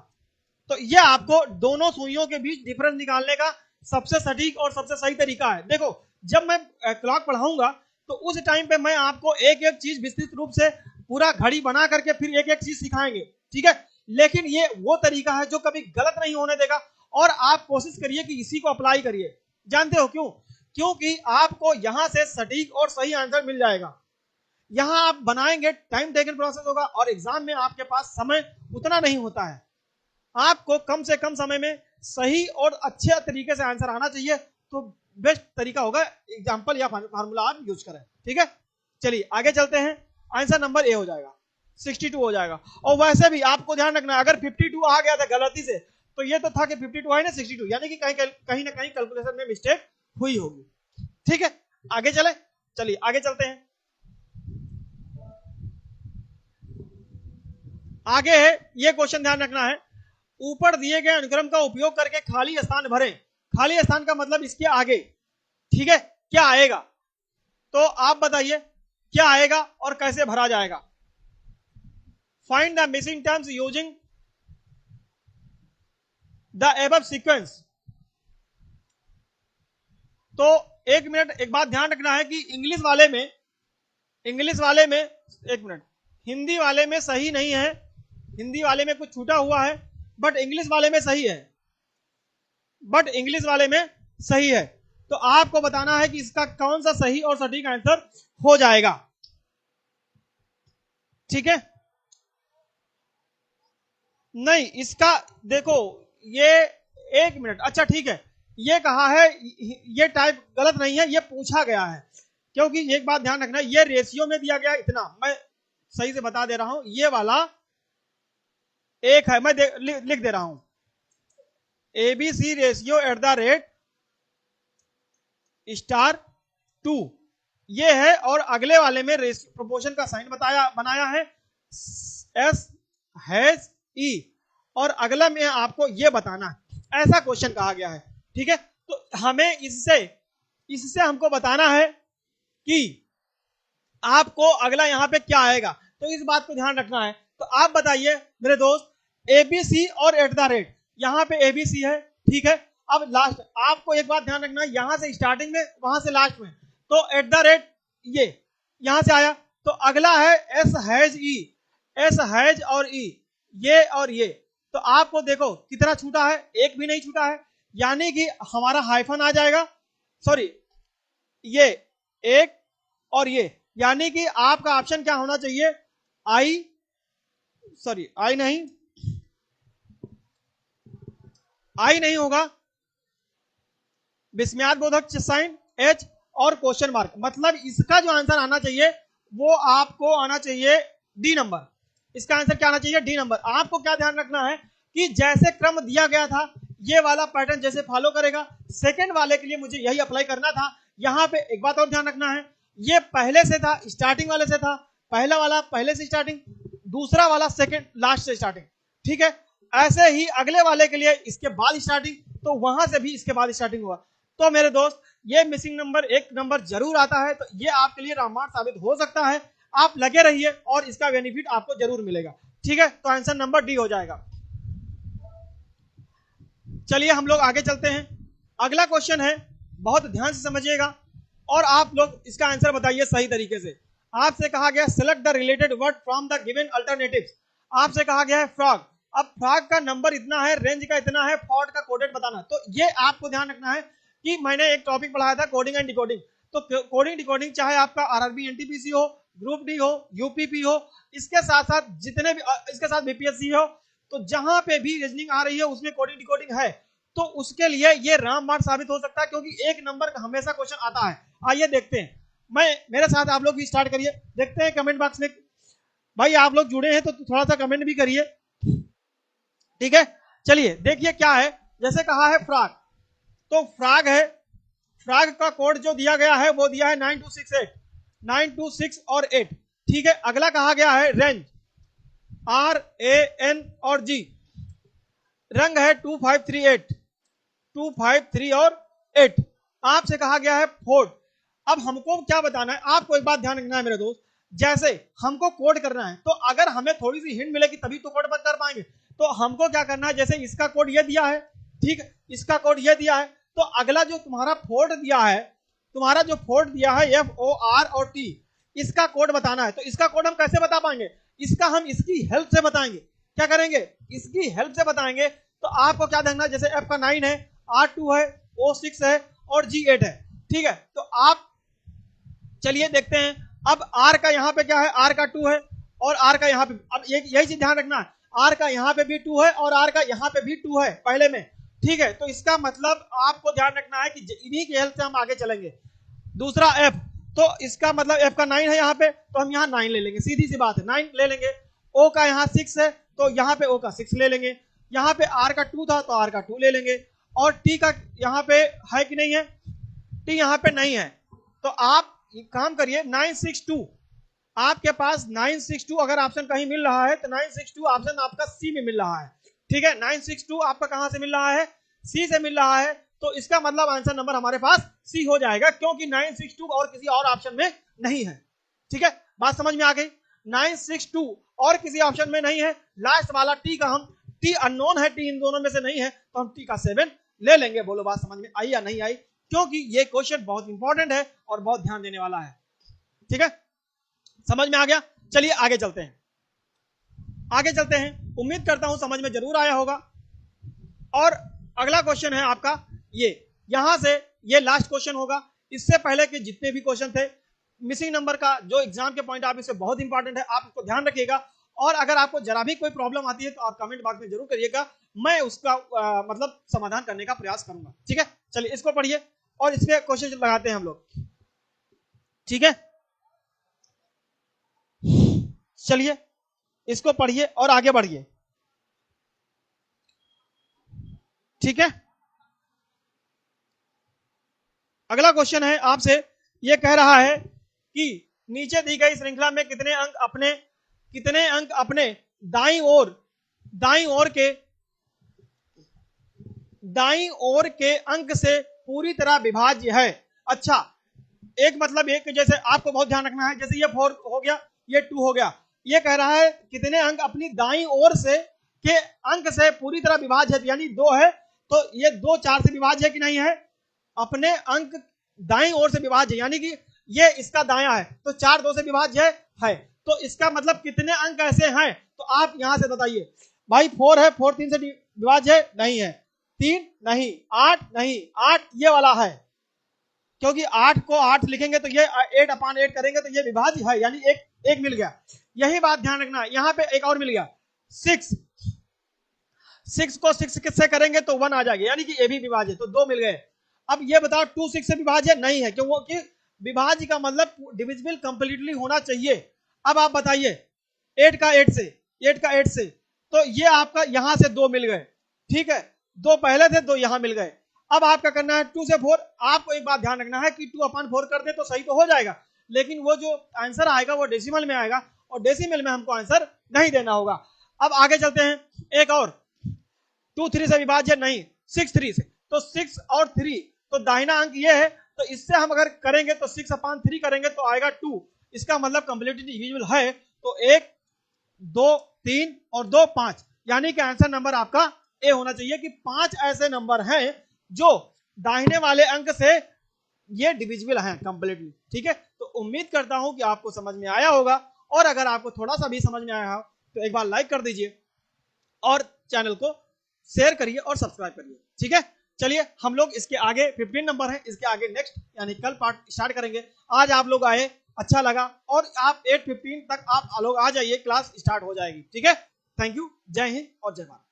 तो ये आपको दोनों सुइयों के बीच डिफरेंस निकालने का सबसे सटीक और सबसे सही तरीका है। देखो जब मैं क्लॉक पढ़ाऊंगा तो उस टाइम पे मैं आपको एक एक चीज विस्तृत रूप से पूरा घड़ी बना करके फिर एक एक चीज सिखाएंगे। ठीक है, लेकिन ये वो तरीका है जो कभी गलत नहीं होने देगा, और आप कोशिश करिए कि इसी को अप्लाई करिए। जानते हो क्यों? क्योंकि आपको यहां से सटीक और सही आंसर मिल जाएगा। यहां आप बनाएंगे, टाइम टेकन प्रोसेस होगा, और एग्जाम में आपके पास समय उतना नहीं होता है। आपको कम से कम समय में सही और अच्छे तरीके से आंसर आना चाहिए, तो बेस्ट तरीका होगा एग्जाम्पल या फार्मूला आप यूज करें। ठीक है, चलिए आगे चलते हैं। आंसर नंबर ए हो जाएगा, 62 हो जाएगा। और वैसे भी आपको ध्यान रखना है, अगर 52 आ गया था गलती से, तो ये तो था कि 52 है ना 62, यानी कि कहीं ना कहीं कैलकुलेशन में मिस्टेक हुई होगी। ठीक है, आगे चले, चलिए आगे चलते हैं। आगे है ये क्वेश्चन, ध्यान रखना है, ऊपर दिए गए अनुक्रम का उपयोग करके खाली स्थान भरें। खाली स्थान का मतलब इसके आगे। ठीक है, क्या आएगा, तो आप बताइए क्या आएगा और कैसे भरा जाएगा। Find the missing terms using the above sequence. तो एक मिनट, एक बात ध्यान रखना है कि इंग्लिश वाले में एक मिनट, हिंदी वाले में सही नहीं है, हिंदी वाले में कुछ छूटा हुआ है, बट इंग्लिश वाले में सही है। बट इंग्लिश वाले में सही है। तो आपको बताना है कि इसका कौन सा सही और सटीक आंसर हो जाएगा। ठीक है, नहीं इसका देखो ये, एक मिनट, अच्छा ठीक है, ये कहा है, ये टाइप गलत नहीं है, ये पूछा गया है। क्योंकि एक बात ध्यान रखना, ये रेशियो में दिया गया इतना, मैं सही से बता दे रहा हूं, ये वाला एक है, मैं लिख दे रहा हूं, ABC ratio at the rate star 2 ये है, और अगले वाले में प्रोपोर्शन का साइन बनाया है एस हैज ई, और अगला में आपको ये बताना है, ऐसा क्वेश्चन कहा गया है। ठीक है, तो हमें इससे हमको बताना है कि आपको अगला यहां पे क्या आएगा, तो इस बात को ध्यान रखना है। तो आप बताइए मेरे दोस्त, एबीसी और एट द रेट, यहां पे एबीसी है, ठीक है। अब लास्ट आपको एक बात ध्यान रखना है, यहां से स्टार्टिंग में वहां से लास्ट में, तो एट द रेट ये यहां से आया, तो अगला है S has E, S has और ई, ये और ये, तो आपको देखो कितना छूटा है, एक भी नहीं छूटा है, यानी कि हमारा हाइफन आ जाएगा, सॉरी ये एक और ये, यानी कि आपका ऑप्शन क्या होना चाहिए, आई, सॉरी आई नहीं होगा, विस्मयाद बोधक साइन एच और क्वेश्चन मार्क, मतलब इसका जो आंसर आना चाहिए वो आपको आना चाहिए डी नंबर, इसका आंसर क्या आना चाहिए, डी नंबर। आपको क्या ध्यान रखना है कि जैसे क्रम दिया गया था ये वाला पैटर्न जैसे फॉलो करेगा, सेकंड वाले के लिए मुझे यही अप्लाई करना था। यहां पे एक बात और ध्यान रखना है, ये पहले से था, स्टार्टिंग वाले से था, पहला वाला पहले से स्टार्टिंग, दूसरा वाला सेकंड लास्ट से स्टार्टिंग, ठीक है। ऐसे ही अगले वाले के लिए इसके बाद स्टार्टिंग, तो वहां से भी इसके बाद स्टार्टिंग हुआ। तो मेरे दोस्त ये मिसिंग नंबर एक नंबर जरूर आता है, तो ये आपके लिए रामबाण साबित हो सकता है, आप लगे रहिए और इसका बेनिफिट आपको जरूर मिलेगा। ठीक है, तो आंसर नंबर डी हो जाएगा। चलिए हम लोग आगे चलते हैं, अगला क्वेश्चन है, बहुत ध्यान से समझिएगा और आप लोग इसका आंसर बताइए सही तरीके से। आपसे कहा गया select the related word from the given alternatives, आपसे कहा गया है फ्रॉग, अब फ्रॉग का नंबर इतना है, रेंज का इतना है, फॉर्ट का कोडेड बताना। तो ये आपको ध्यान रखना है कि मैंने एक टॉपिक पढ़ाया था कोडिंग एंड डिकोडिंग, तो कोडिंग डिकोडिंग चाहे आपका आरआरबी एनटीपीसी हो, ग्रुप डी हो, यूपीपी हो, इसके साथ साथ जितने भी, इसके साथ बीपीएससी हो, तो जहां पे भी रीजनिंग आ रही है उसमें कोडिंग डिकोडिंग है, तो उसके लिए ये रामबाण साबित हो सकता है, क्योंकि एक नंबर का हमेशा क्वेश्चन आता है। आइए देखते हैं, मैं मेरे साथ आप लोग भी स्टार्ट करिए, देखते हैं कमेंट बॉक्स में, भाई आप लोग जुड़े हैं तो थोड़ा सा कमेंट भी करिए, ठीक है। चलिए देखिए क्या है, जैसे कहा है फ्रॉग, तो फ्रॉग है, फ्रॉग का कोड जो दिया गया है वो दिया है 9268, 926 और 8, ठीक है। अगला कहा गया है रेंज, RAN और G, रंग है 2538, 253 और 8, आपसे कहा गया है फोर्ड। अब हमको क्या बताना है, आपको एक बात ध्यान रखना है मेरे दोस्त, जैसे हमको कोड करना है, तो अगर हमें थोड़ी सी हिंट मिलेगी तभी तो कोड कर पाएंगे, तो हमको क्या करना है, जैसे इसका कोड ये दिया है, ठीक है, इसका कोड ये दिया है, तो अगला जो तुम्हारा फोर्ड दिया है, तुम्हारा जो फोर्ड दिया है FOR और T, इसका कोड बताना है। तो इसका कोड हम कैसे बता पाएंगे, इसका हम इसकी हेल्प से बताएंगे, क्या करेंगे, इसकी हेल्प से बताएंगे। तो आपको क्या देखना है, जैसे F का 9 है, R2 है, O6 है और G8 है, ठीक है। तो आप चलिए देखते हैं, अब R का यहाँ पे क्या है, R का 2 है और R का यहाँ पे, अब यही चीज ध्यान रखना है, R का यहाँ पे भी 2 है और R का यहाँ पे भी 2 है पहले में, ठीक है। तो इसका मतलब आपको ध्यान रखना है कि इन्हीं की हेल्प से हम आगे चलेंगे। दूसरा F, तो इसका मतलब F का 9 है यहाँ पे, तो हम यहाँ 9 ले लेंगे, सीधी सी बात है 9 ले लेंगे। O का यहाँ 6 है, तो यहाँ पे O का 6 ले लेंगे। यहाँ पे R का 2 था, तो R का 2 ले लेंगे। और T का यहाँ पे है कि नहीं है, T यहाँ पे नहीं है, तो आप काम करिए 962, आपके पास 962 अगर ऑप्शन कहीं मिल रहा है तो 962 ऑप्शन आपका सी में मिल रहा है, ठीक है। 962 आपका कहां से मिल रहा है, सी से मिल रहा है, तो इसका मतलब आंसर नंबर हमारे पास सी हो जाएगा, क्योंकि 962 और किसी और ऑप्शन में नहीं है, ठीक है। बात समझ में आ गई, 962 और किसी ऑप्शन में नहीं है। लास्ट वाला टी का हम, टी अननोन है, टी इन दोनों में से नहीं है, तो हम टी का 7 ले लेंगे। बोलो बात समझ में आई या नहीं आई, क्योंकि ये क्वेश्चन बहुत इंपॉर्टेंट है और बहुत ध्यान देने वाला है, ठीक है। समझ में आ गया, चलिए आगे चलते हैं, आगे चलते हैं। उम्मीद करता हूं समझ में जरूर आया होगा। और अगला क्वेश्चन है आपका ये, यहां से ये लास्ट क्वेश्चन होगा। इससे पहले के जितने भी क्वेश्चन थे, मिसिंग नंबर का जो एग्जाम के पॉइंट आप इससे बहुत इंपॉर्टेंट है, आप इसको ध्यान रखिएगा। और अगर आपको जरा भी कोई प्रॉब्लम आती है तो आप कमेंट बॉक्स में जरूर करिएगा, मैं उसका मतलब समाधान करने का प्रयास करूंगा। ठीक है, चलिए इसको पढ़िए और इस पे क्वेश्चन लगाते हैं हम लोग। ठीक है, चलिए इसको पढ़िए और आगे बढ़िए। ठीक है, अगला क्वेश्चन है आपसे, ये कह रहा है कि नीचे दी गई श्रृंखला में कितने अंक अपने दाईं ओर के अंक से पूरी तरह विभाज्य है। अच्छा, एक मतलब एक, जैसे आपको बहुत ध्यान रखना है, जैसे ये 4 हो गया, ये 2 हो गया, ये कह रहा है कितने अंक अपनी दाईं ओर से के अंक से पूरी तरह विभाज्य है, यानी 2 है, तो ये 2 4 से विभाज्य है कि नहीं है? अपने अंक दाईं ओर से विभाज्य, यानी कि ये इसका दायां है, तो 4 2 से विभाज्य है। तो इसका मतलब कितने अंक ऐसे हैं, तो आप यहां से बताइए भाई। 4 है, 4 3 से विभाज्य है? नहीं है। 3 नहीं, 8 नहीं, 8 ये वाला है, क्योंकि 8 को 8 लिखेंगे तो ये 8/8 करेंगे तो ये विभाज्य है, यानी एक मिल गया। यही बात ध्यान रखना। यहां पे एक और मिल गया, 6 को 6 किससे करेंगे तो 1 आ जाएगा, यानी कि ये भी विभाज्य, तो 2 मिल गए। अब ये बताओ 2 6 से विभाज्य नहीं है, क्योंकि विभाज्य का मतलब डिविजिबल कंप्लीटली होना चाहिए। अब आप बताइए 8 का 8 से, तो ये आपका यहां से 2 मिल गए। ठीक है, 2 पहले थे, 2 यहां मिल गए। अब आपका करना है 2 से 4। आपको एक बात ध्यान रखना है कि 2/4 कर दे तो सही तो हो जाएगा, लेकिन वो जो आंसर आएगा वो डेसिमल में आएगा, और डेसिमल में हमको आंसर नहीं देना होगा। अब आगे चलते हैं, एक और 2 3 से विभाज्य नहीं, 6 3 से, तो 6 और 3, तो दाहिना अंक ये है, तो इससे हम अगर करेंगे तो 6/3 करेंगे तो आएगा 2। इसका मतलब कंप्लीटली डिविजिबल है, तो 1 2 3 और 2 5, यानी कि आंसर नंबर आपका ए होना चाहिए कि 5 ऐसे नंबर हैं जो दाहिने वाले अंक से ये डिविजिबल हैं कंप्लीटली। ठीक है, तो उम्मीद करता हूं कि आपको समझ में आया होगा, और अगर आपको थोड़ा सा भी समझ में आया हो तो एक बार लाइक कर दीजिए और चैनल को शेयर करिए और सब्सक्राइब करिए। ठीक है, चलिए हम लोग इसके आगे 15 नंबर है, इसके आगे नेक्स्ट यानी कल पार्ट स्टार्ट करेंगे। आज आप लोग आए, अच्छा लगा, और आप 8:15 तक आप लोग आ जाइए, क्लास स्टार्ट हो जाएगी। ठीक है, थैंक यू, जय हिंद और जय भारत।